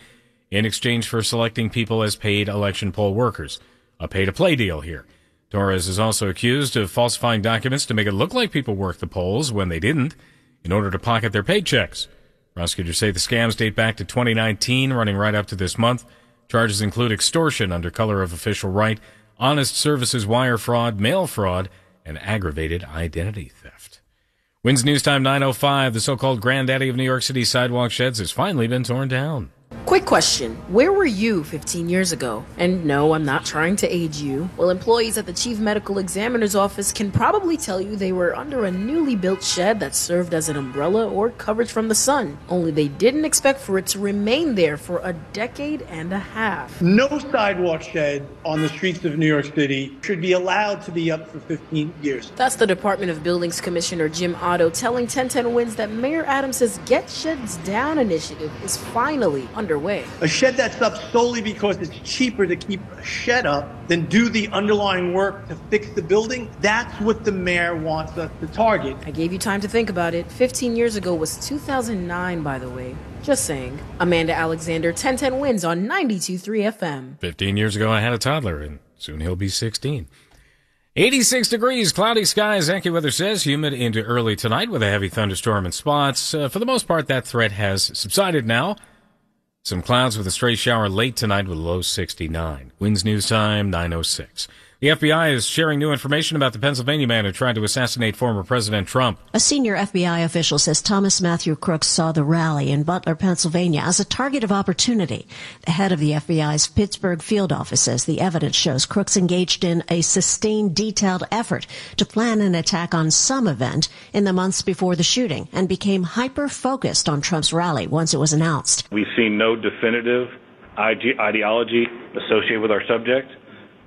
in exchange for selecting people as paid election poll workers. A pay-to-play deal here. Torres is also accused of falsifying documents to make it look like people worked the polls when they didn't, in order to pocket their paychecks. Prosecutors say the scams date back to 2019, running right up to this month. Charges include extortion under color of official right, honest services wire fraud, mail fraud, and aggravated identity theft. Wins News Time 9:05. The so-called granddaddy of New York City sidewalk sheds has finally been torn down. Quick question. Where were you 15 years ago? And no, I'm not trying to age you. Well, employees at the Chief Medical Examiner's office can probably tell you they were under a newly built shed that served as an umbrella or coverage from the sun. Only they didn't expect for it to remain there for a decade and a half. No sidewalk shed on the streets of New York City should be allowed to be up for 15 years. That's the Department of Buildings Commissioner Jim Otto telling 1010 Wins that Mayor Adams' Get Sheds Down initiative is finally underway. A shed that's up solely because it's cheaper to keep a shed up than do the underlying work to fix the building, that's what the mayor wants us to target. I gave you time to think about it. 15 years ago was 2009, by the way. Just saying. Amanda Alexander, 1010 Wins on 92.3 FM. 15 years ago, I had a toddler, and soon he'll be 16. 86 degrees, cloudy skies, AccuWeather says, humid into early tonight with a heavy thunderstorm in spots. For the most part, that threat has subsided now. Some clouds with a stray shower late tonight with a low 69. Winds News Time 9:06. The The FBI is sharing new information about the Pennsylvania man who tried to assassinate former President Trump. A senior FBI official says Thomas Matthew Crooks saw the rally in Butler, Pennsylvania as a target of opportunity. The head of the FBI's Pittsburgh field office says the evidence shows Crooks engaged in a sustained, detailed effort to plan an attack on some event in the months before the shooting and became hyper-focused on Trump's rally once it was announced. We've seen no definitive ideology associated with our subject,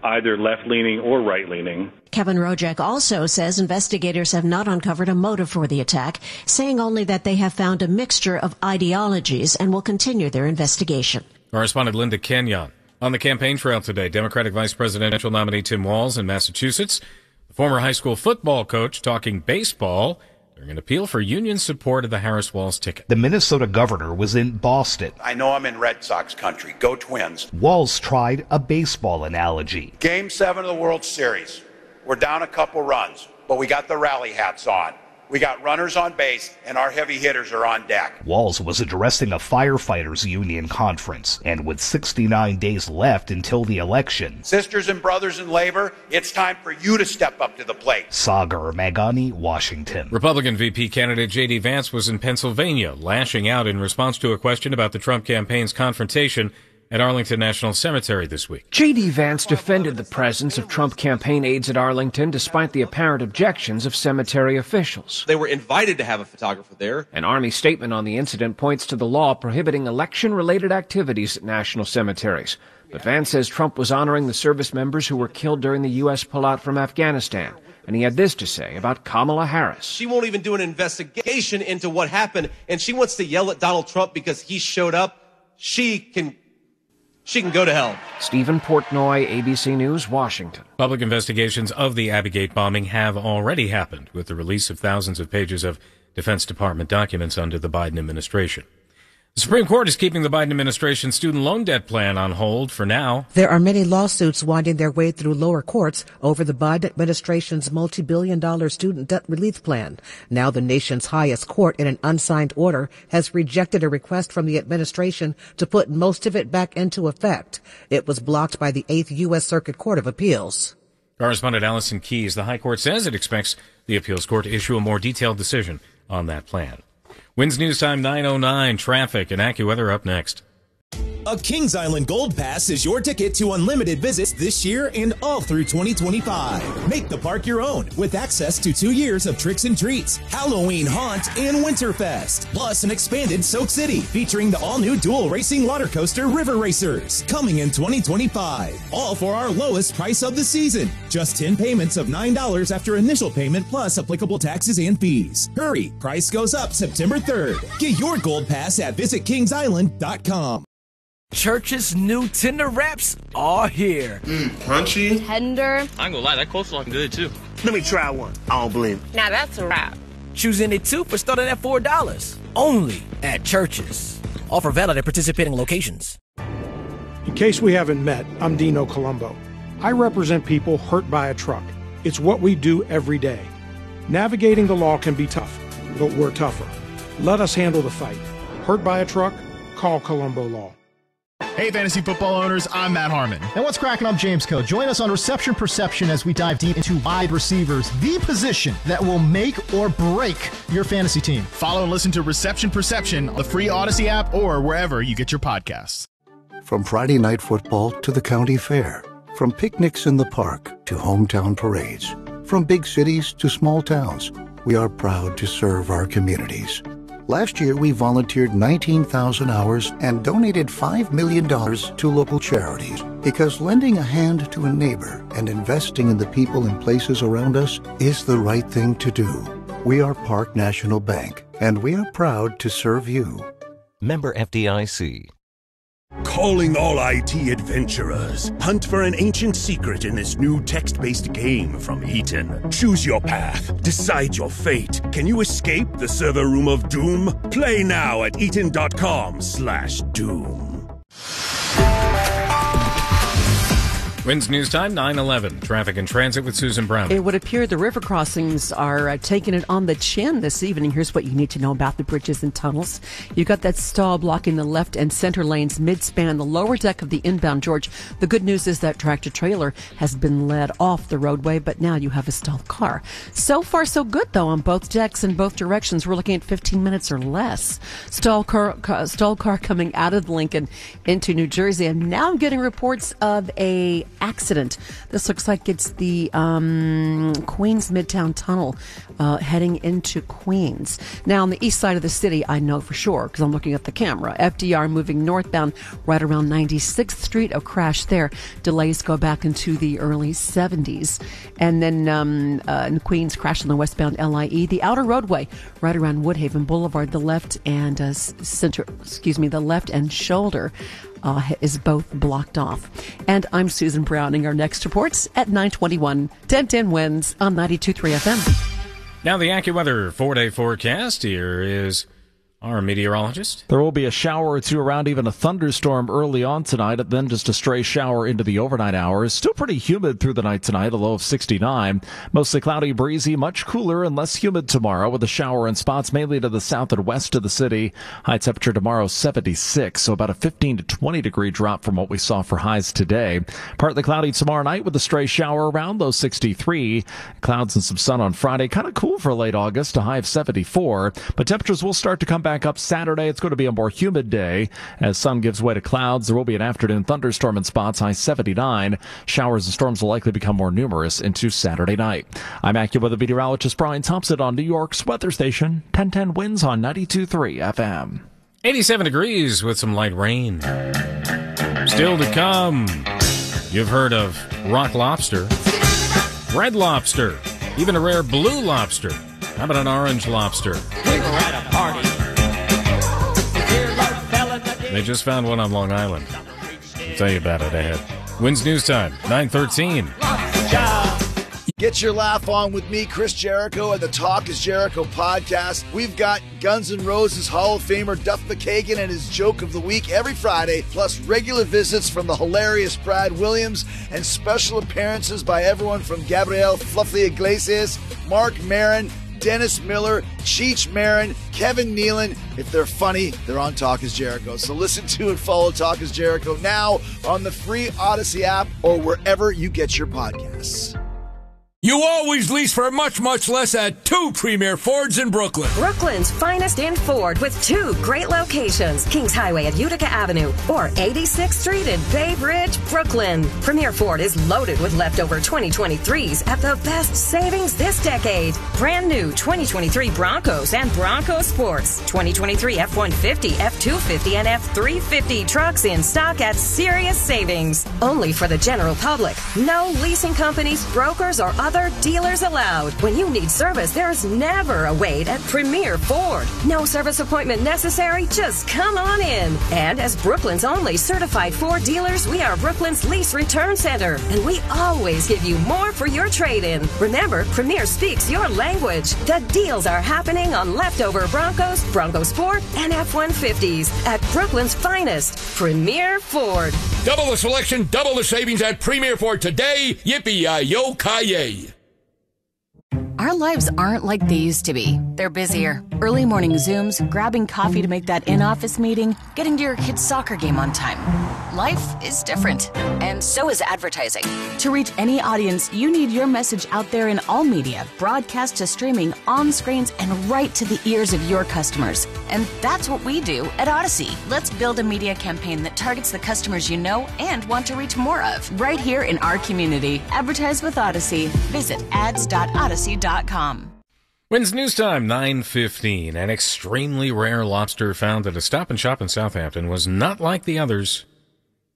either left-leaning or right-leaning. Kevin Rojek also says investigators have not uncovered a motive for the attack, saying only that they have found a mixture of ideologies and will continue their investigation. Correspondent Linda Kenyon. On the campaign trail today, Democratic Vice Presidential nominee Tim Walz in Massachusetts, the former high school football coach talking baseball during an appeal for union support of the Harris-Walz ticket. The Minnesota governor was in Boston. I know I'm in Red Sox country. Go Twins. Walz tried a baseball analogy. Game 7 of the World Series. We're down a couple runs, but we got the rally hats on. We got runners on base, and our heavy hitters are on deck. Walz was addressing a firefighters union conference, and with 69 days left until the election. Sisters and brothers in labor, it's time for you to step up to the plate. Sagar Magani, Washington. Republican VP candidate J.D. Vance was in Pennsylvania, lashing out in response to a question about the Trump campaign's confrontation at Arlington National Cemetery this week. J.D. Vance defended the presence of Trump campaign aides at Arlington despite the apparent objections of cemetery officials. They were invited to have a photographer there. An Army statement on the incident points to the law prohibiting election-related activities at national cemeteries. But Vance says Trump was honoring the service members who were killed during the U.S. pullout from Afghanistan. And he had this to say about Kamala Harris. She won't even do an investigation into what happened, and she wants to yell at Donald Trump because he showed up. She can go to hell. Stephen Portnoy, ABC News, Washington. Public investigations of the Abbey bombing have already happened with the release of thousands of pages of Defense Department documents under the Biden administration. The Supreme Court is keeping the Biden administration's student loan debt plan on hold for now. There are many lawsuits winding their way through lower courts over the Biden administration's multi-billion-dollar student debt relief plan. Now the nation's highest court, in an unsigned order, has rejected a request from the administration to put most of it back into effect. It was blocked by the 8th U.S. Circuit Court of Appeals. Correspondent Allison Keyes, the High Court says it expects the appeals court to issue a more detailed decision on that plan. Winds News Time 9:09, traffic and AccuWeather up next. A Kings Island Gold Pass is your ticket to unlimited visits this year and all through 2025. Make the park your own with access to 2 years of tricks and treats, Halloween Haunt, and Winterfest. Plus an expanded Soak City featuring the all-new dual racing water coaster River Racers coming in 2025. All for our lowest price of the season. Just 10 payments of $9 after initial payment plus applicable taxes and fees. Hurry, price goes up September 3rd. Get your Gold Pass at visitkingsisland.com. Church's new tender wraps are here. Crunchy. Tender. I ain't gonna lie, that coleslaw looking good too. Let me try one. I don't believe it. Now that's a wrap. Choose any two for starting at $4. Only at Church's. Offer valid at participating locations. In case we haven't met, I'm Dino Colombo. I represent people hurt by a truck. It's what we do every day. Navigating the law can be tough, but we're tougher. Let us handle the fight. Hurt by a truck? Call Colombo Law. Hey, fantasy football owners, I'm Matt Harmon. And what's cracking? I'm James Coe. Join us on Reception Perception as we dive deep into wide receivers, the position that will make or break your fantasy team. Follow and listen to Reception Perception, the free Odyssey app, or wherever you get your podcasts. From Friday night football to the county fair, from picnics in the park to hometown parades, from big cities to small towns, we are proud to serve our communities. Last year, we volunteered 19,000 hours and donated $5 million to local charities because lending a hand to a neighbor and investing in the people and places around us is the right thing to do. We are Park National Bank, and we are proud to serve you. Member FDIC. Calling all IT adventurers. Hunt for an ancient secret in this new text-based game from Eaton. Choose your path. Decide your fate. Can you escape the server room of doom? Play now at eaton.com/doom. Wins News Time, 9:11. Traffic and transit with Susan Brown. It would appear the river crossings are taking it on the chin this evening. Here's what you need to know about the bridges and tunnels. You've got that stall blocking the left and center lanes mid-span the lower deck of the inbound George. The good news is that tractor-trailer has been led off the roadway, but now you have a stalled car. So far, so good, though, on both decks in both directions. We're looking at 15 minutes or less. Stalled car coming out of Lincoln into New Jersey, and now I'm getting reports of a accident. This looks like it's the Queens Midtown Tunnel heading into Queens. Now, on the east side of the city, I know for sure because I'm looking at the camera. FDR moving northbound right around 96th Street. A crash there. Delays go back into the early 70s. And then in Queens, crash on the westbound LIE. The outer roadway right around Woodhaven Boulevard, the left and the left and shoulder is both blocked off. And I'm Susan Browning. Our next reports at 9:21. 10:10 wins on 92.3 FM. Now the AccuWeather 4-day forecast. Here is our meteorologist. There will be a shower or two around, even a thunderstorm early on tonight, and then just a stray shower into the overnight hours. Still pretty humid through the night tonight, a low of 69. Mostly cloudy, breezy, much cooler and less humid tomorrow with a shower in spots mainly to the south and west of the city. High temperature tomorrow 76, so about a 15 to 20 degree drop from what we saw for highs today. Partly cloudy tomorrow night with a stray shower around, low 63. Clouds and some sun on Friday. Kind of cool for late August, a high of 74. But temperatures will start to come back up Saturday. It's going to be a more humid day as sun gives way to clouds. There will be an afternoon thunderstorm in spots, high 79. Showers and storms will likely become more numerous into Saturday night. I'm AccuWeather meteorologist Brian Thompson on New York's weather station. 1010 wins on 92.3 FM. 87 degrees with some light rain. Still to come. You've heard of rock lobster, red lobster, even a rare blue lobster. How about an orange lobster? We were at a party. They just found one on Long Island. I'll tell you about it ahead. Wins News Time, 9:13. Get your laugh on with me, Chris Jericho, and the Talk is Jericho podcast. We've got Guns N' Roses Hall of Famer Duff McKagan and his joke of the week every Friday, plus regular visits from the hilarious Brad Williams and special appearances by everyone from Gabriel Fluffy Iglesias, Mark Maron, Dennis Miller, Cheech Marin, Kevin Nealon. If they're funny, they're on Talk is Jericho. So listen to and follow Talk is Jericho now on the free Odyssey app or wherever you get your podcasts. You always lease for much, much less at two Premier Fords in Brooklyn. Brooklyn's finest in Ford with two great locations. Kings Highway at Utica Avenue or 86th Street in Bay Ridge, Brooklyn. Premier Ford is loaded with leftover 2023s at the best savings this decade. Brand new 2023 Broncos and Bronco Sports. 2023 F-150, F-250, and F-350 trucks in stock at serious savings. Only for the general public. No leasing companies, brokers, or other dealers allowed. When you need service, there's never a wait at Premier Ford. No service appointment necessary. Just come on in. And as Brooklyn's only certified Ford dealers, we are Brooklyn's lease return center. And we always give you more for your trade-in. Remember, Premier speaks your language. The deals are happening on leftover Broncos, Bronco Sport, and F-150s at Brooklyn's finest, Premier Ford. Double the selection, double the savings at Premier Ford today. Yippee-yi-yo-ki-yay. Our lives aren't like they used to be. They're busier. Early morning Zooms, grabbing coffee to make that in-office meeting, getting to your kid's soccer game on time. Life is different, and so is advertising. To reach any audience, you need your message out there in all media, broadcast to streaming, on screens, and right to the ears of your customers. And that's what we do at Odyssey. Let's build a media campaign that targets the customers you know and want to reach more of, right here in our community. Advertise with Odyssey. Visit ads.odyssey.com. Wins News Time, 9:15. An extremely rare lobster found at a Stop and Shop in Southampton was not like the others.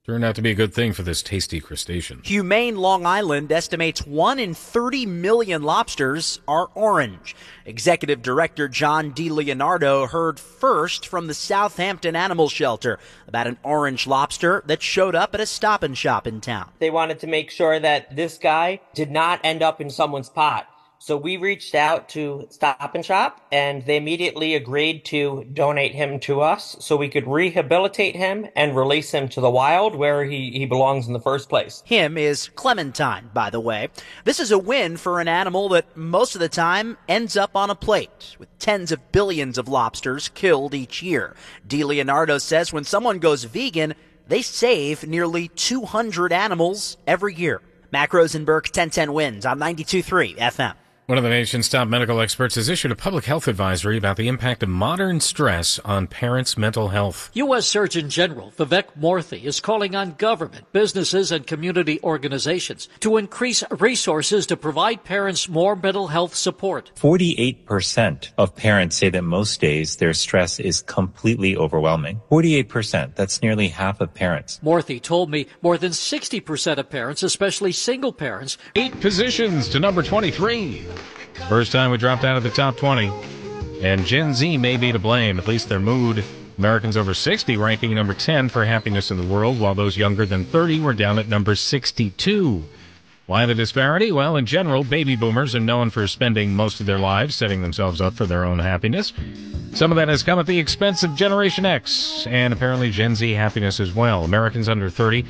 Turned out to be a good thing for this tasty crustacean. Humane Long Island estimates 1 in 30 million lobsters are orange. Executive Director John DiLeonardo heard first from the Southampton Animal Shelter about an orange lobster that showed up at a Stop and Shop in town. They wanted to make sure that this guy did not end up in someone's pot. So we reached out to Stop and Shop, and they immediately agreed to donate him to us so we could rehabilitate him and release him to the wild where he belongs in the first place. Him is Clementine, by the way. This is a win for an animal that most of the time ends up on a plate, with tens of billions of lobsters killed each year. DeLeonardo says when someone goes vegan, they save nearly 200 animals every year. Mac Rosenberg, 1010 Wins on 92.3 FM. One of the nation's top medical experts has issued a public health advisory about the impact of modern stress on parents' mental health. U.S. Surgeon General Vivek Murthy is calling on government, businesses, and community organizations to increase resources to provide parents more mental health support. 48% of parents say that most days their stress is completely overwhelming. 48%. That's nearly half of parents. Murthy told me more than 60% of parents, especially single parents, 8 positions to number 23. First time we dropped out of the top 20. And Gen Z may be to blame, at least their mood. Americans over 60 ranking number 10 for happiness in the world, while those younger than 30 were down at number 62. Why the disparity? Well, in general, baby boomers are known for spending most of their lives setting themselves up for their own happiness. Some of that has come at the expense of Generation X, and apparently Gen Z happiness as well. Americans under 30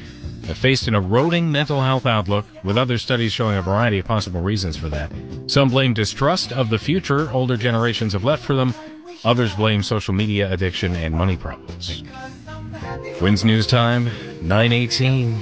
have faced an eroding mental health outlook, with other studies showing a variety of possible reasons for that. Some blame distrust of the future older generations have left for them. Others blame social media addiction and money problems. Wins News Time, 9:18.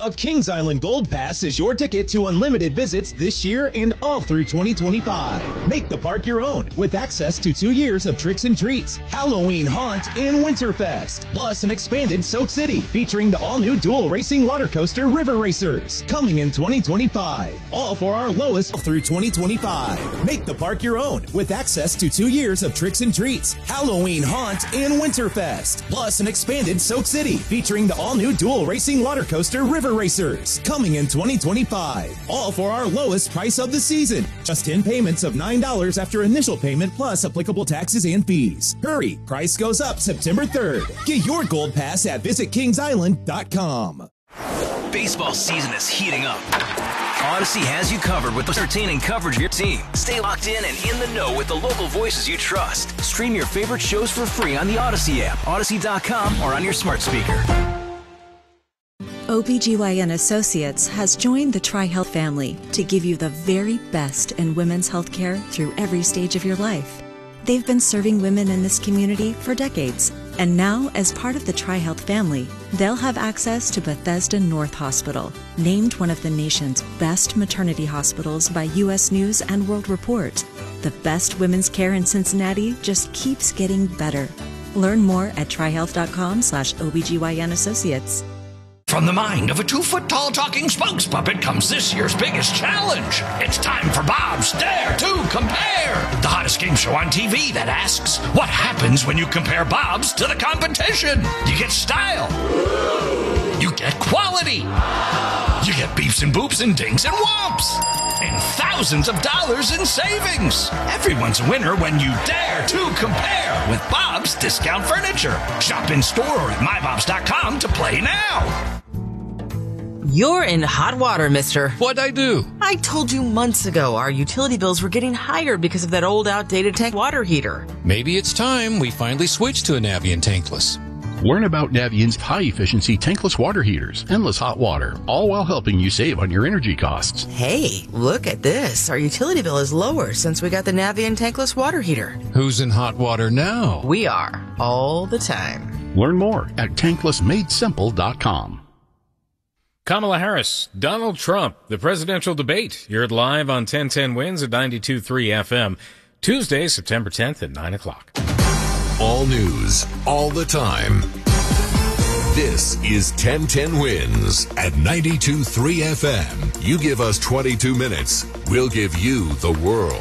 A Kings Island Gold Pass is your ticket to unlimited visits this year and all through 2025. Make the park your own with access to 2 years of tricks and treats, Halloween Haunt, and Winterfest. Plus an expanded Soak City featuring the all-new dual racing water coaster River Racers coming in 2025. All for our lowest through 2025. Make the park your own with access to 2 years of tricks and treats, Halloween Haunt, and Winterfest. Plus an expanded Soak City featuring the all-new dual racing water coaster River Racers coming in 2025. All for our lowest price of the season. Just 10 payments of $9 after initial payment plus applicable taxes and fees. Hurry, price goes up September 3rd. Get your Gold Pass at visitkingsisland.com. Baseball season is heating up. Odyssey has you covered with the entertaining coverage of your team. Stay locked in and in the know with the local voices you trust. Stream your favorite shows for free on the Odyssey app, Odyssey.com, or on your smart speaker. OBGYN Associates has joined the TriHealth family to give you the very best in women's health care through every stage of your life. They've been serving women in this community for decades, and now, as part of the TriHealth family, they'll have access to Bethesda North Hospital, named one of the nation's best maternity hospitals by U.S. News and World Report. The best women's care in Cincinnati just keeps getting better. Learn more at trihealth.com/OBGYN Associates. From the mind of a 2-foot-tall talking spokes puppet comes this year's biggest challenge. It's time for Bob's Dare to Compare, the hottest game show on TV that asks, what happens when you compare Bob's to the competition? You get style. You get quality. You get beeps and boops and dings and whomps. And thousands of dollars in savings. Everyone's a winner when you dare to compare with Bob's Discount Furniture. Shop in store or at mybobs.com to play now. You're in hot water, mister. What'd I do? I told you months ago our utility bills were getting higher because of that old outdated tank water heater. Maybe it's time we finally switch to a Navien tankless. Learn about Navient's high-efficiency tankless water heaters, endless hot water, all while helping you save on your energy costs. Hey, look at this. Our utility bill is lower since we got the Navien tankless water heater. Who's in hot water now? We are, all the time. Learn more at tanklessmadesimple.com. Kamala Harris, Donald Trump, the presidential debate. You're live on 1010 Wins at 92.3 FM. Tuesday, September 10th at 9 o'clock. All news, all the time. This is 1010 Wins at 92.3 FM. You give us 22 minutes, we'll give you the world.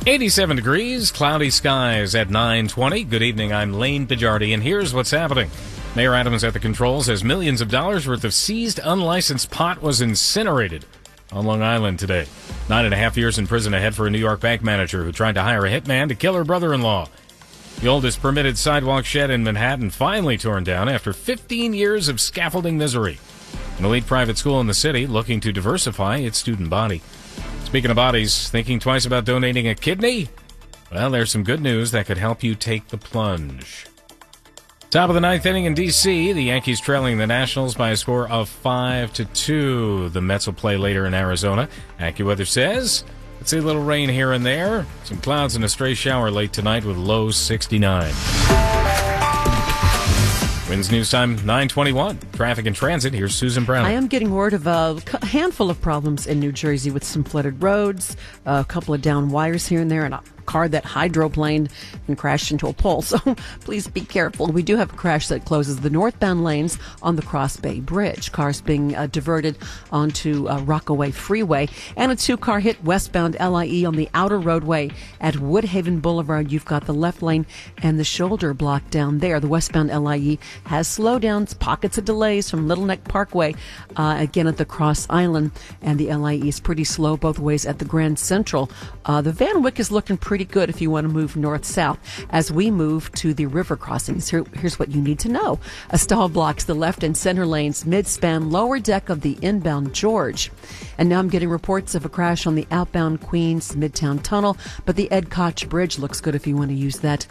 87 degrees, cloudy skies at 9:20. Good evening, I'm Lane Bijardi, and here's what's happening. Mayor Adams at the controls says millions of dollars worth of seized unlicensed pot was incinerated on Long Island today. 9.5 years in prison ahead for a New York bank manager who tried to hire a hitman to kill her brother-in-law. The oldest permitted sidewalk shed in Manhattan finally torn down after 15 years of scaffolding misery. An elite private school in the city looking to diversify its student body. Speaking of bodies, thinking twice about donating a kidney? Well, there's some good news that could help you take the plunge. Top of the ninth inning in D.C., the Yankees trailing the Nationals by a score of 5-2. The Mets will play later in Arizona. AccuWeather says let's see a little rain here and there. Some clouds and a stray shower late tonight with low 69. Winds News Time 9:21. Traffic and transit. Here's Susan Brown. I am getting word of a handful of problems in New Jersey with some flooded roads, a couple of down wires here and there, and a car that hydroplaned and crashed into a pole. So please be careful. We do have a crash that closes the northbound lanes on the Cross Bay Bridge. Cars being diverted onto Rockaway Freeway, and a two-car hit westbound LIE on the outer roadway at Woodhaven Boulevard. You've got the left lane and the shoulder blocked down there. The westbound LIE has slowdowns, pockets of delays from Little Neck Parkway, again at the Cross Island, and the LIE is pretty slow both ways at the Grand Central. The Van Wyck is looking pretty good if you want to move north-south. As we move to the river crossings, here's what you need to know. A stall blocks the left and center lanes, mid-span lower deck of the inbound George. And now I'm getting reports of a crash on the outbound Queens Midtown Tunnel, but the Ed Koch Bridge looks good if you want to use that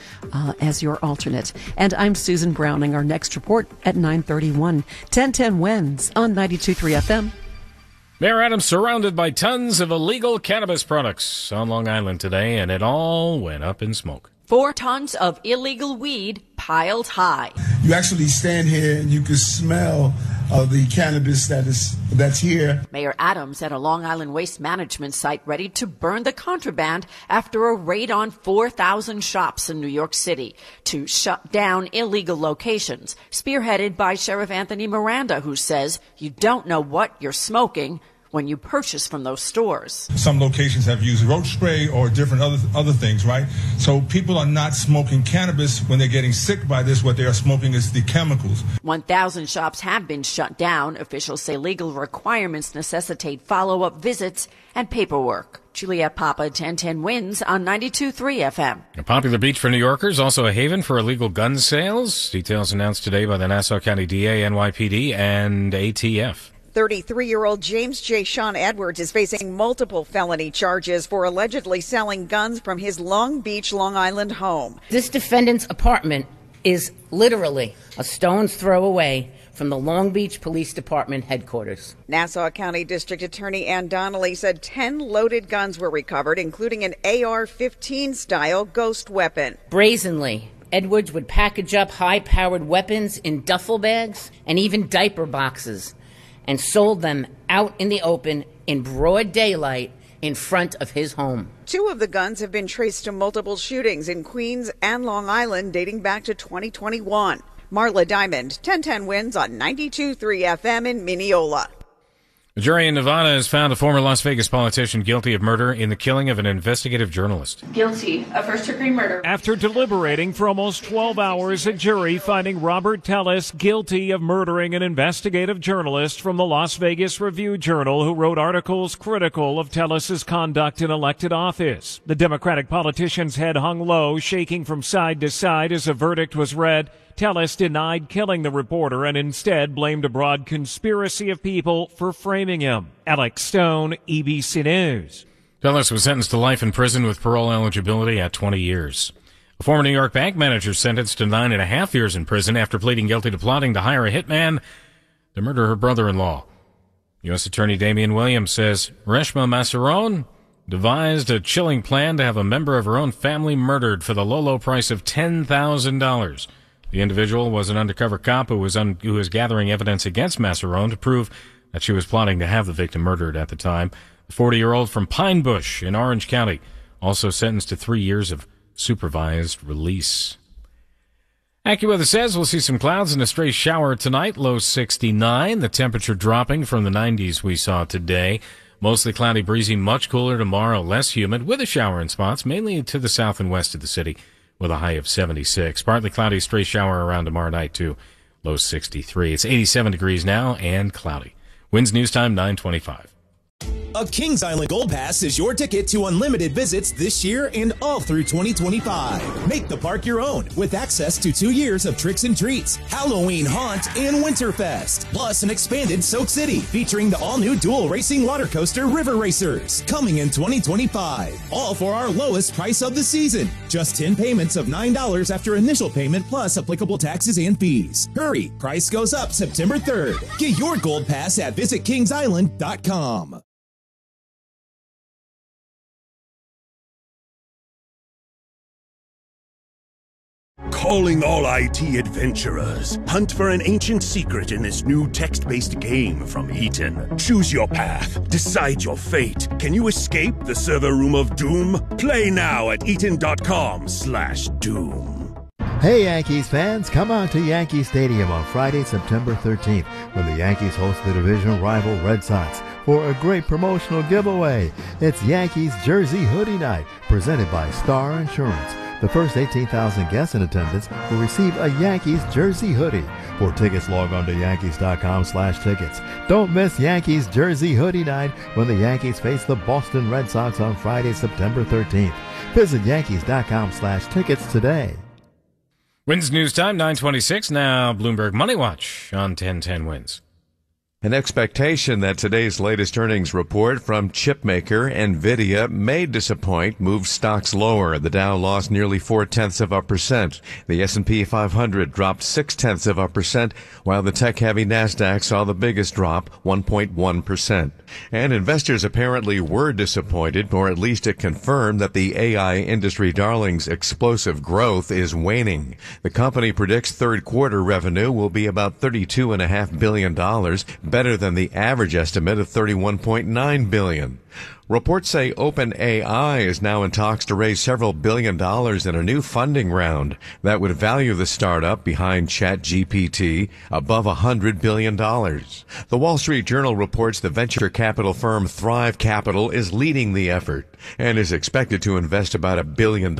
as your alternate. And I'm Susan Browning. Our next report at 9:31. 1010 Winds on 92.3 FM. Mayor Adams surrounded by tons of illegal cannabis products on Long Island today, and it all went up in smoke. 4 tons of illegal weed piled high. You actually stand here and you can smell the cannabis that's here. Mayor Adams at a Long Island waste management site ready to burn the contraband after a raid on 4,000 shops in New York City to shut down illegal locations, spearheaded by Sheriff Anthony Miranda, who says you don't know what you're smoking when you purchase from those stores. Some locations have used roach spray or different other things, right? So people are not smoking cannabis when they're getting sick by this. What they are smoking is the chemicals. 1,000 shops have been shut down. Officials say legal requirements necessitate follow-up visits and paperwork. Juliette Papa, 1010 Winds on 92.3 FM. A popular beach for New Yorkers, also a haven for illegal gun sales. Details announced today by the Nassau County DA, NYPD, and ATF. 33-year-old James J. Sean Edwards is facing multiple felony charges for allegedly selling guns from his Long Beach, Long Island home. This defendant's apartment is literally a stone's throw away from the Long Beach Police Department headquarters. Nassau County District Attorney Ann Donnelly said 10 loaded guns were recovered, including an AR-15 style ghost weapon. Brazenly, Edwards would package up high-powered weapons in duffel bags and even diaper boxes, and sold them out in the open in broad daylight in front of his home. 2 of the guns have been traced to multiple shootings in Queens and Long Island dating back to 2021. Marla Diamond, 1010 Winds on 92.3 FM in Mineola. A jury in Nevada has found a former Las Vegas politician guilty of murder in the killing of an investigative journalist. Guilty of first-degree murder. After deliberating for almost 12 hours, a jury finding Robert Tellis guilty of murdering an investigative journalist from the Las Vegas Review-Journal who wrote articles critical of Tellis's conduct in elected office. The Democratic politician's head hung low, shaking from side to side as a verdict was read. Tellis denied killing the reporter and instead blamed a broad conspiracy of people for framing him. Alex Stone, ABC News. Tellis was sentenced to life in prison with parole eligibility at 20 years. A former New York bank manager sentenced to 9.5 years in prison after pleading guilty to plotting to hire a hitman to murder her brother-in-law. U.S. Attorney Damian Williams says Reshma Massaron devised a chilling plan to have a member of her own family murdered for the low price of $10,000. The individual was an undercover cop who was gathering evidence against Massaron to prove that she was plotting to have the victim murdered at the time. The 40-year-old from Pine Bush in Orange County, also sentenced to 3 years of supervised release. AccuWeather says we'll see some clouds and a stray shower tonight, low 69. The temperature dropping from the 90s we saw today. Mostly cloudy, breezy, much cooler tomorrow, less humid, with a shower in spots, mainly to the south and west of the city, with a high of 76. Partly cloudy, stray shower around tomorrow night, too. Low 63. It's 87 degrees now and cloudy. Winds News Time, 9:25. A Kings Island Gold Pass is your ticket to unlimited visits this year and all through 2025. Make the park your own with access to 2 years of tricks and treats, Halloween Haunt, and Winterfest. Plus an expanded Soak City featuring the all-new dual racing water coaster River Racers coming in 2025. All for our lowest price of the season. Just 10 payments of $9 after initial payment plus applicable taxes and fees. Hurry, price goes up September 3rd. Get your Gold Pass at visitkingsisland.com. Calling all IT adventurers. Hunt for an ancient secret in this new text-based game from Eaton. Choose your path. Decide your fate. Can you escape the server room of doom? Play now at eaton.com/doom. Hey Yankees fans, come out to Yankee Stadium on Friday, September 13th when the Yankees host the division rival Red Sox for a great promotional giveaway. It's Yankees Jersey Hoodie Night, presented by Star Insurance. The first 18,000 guests in attendance will receive a Yankees jersey hoodie. For tickets, log on to Yankees.com/tickets. Don't miss Yankees Jersey Hoodie Night when the Yankees face the Boston Red Sox on Friday, September 13th. Visit Yankees.com/tickets today. Wins News Time, 9:26. Now Bloomberg Money Watch on 1010 Wins. An expectation that today's latest earnings report from chipmaker NVIDIA may disappoint moved stocks lower. The Dow lost nearly 0.4%. The S&P 500 dropped 0.6%, while the tech-heavy NASDAQ saw the biggest drop, 1.1%. And investors apparently were disappointed, or at least it confirmed that the AI industry darling's explosive growth is waning. The company predicts third quarter revenue will be about $32.5 billion, better than the average estimate of $31.9 billion. Reports say OpenAI is now in talks to raise several $billion in a new funding round that would value the startup behind ChatGPT above $100 billion. The Wall Street Journal reports the venture capital firm Thrive Capital is leading the effort and is expected to invest about $1 billion.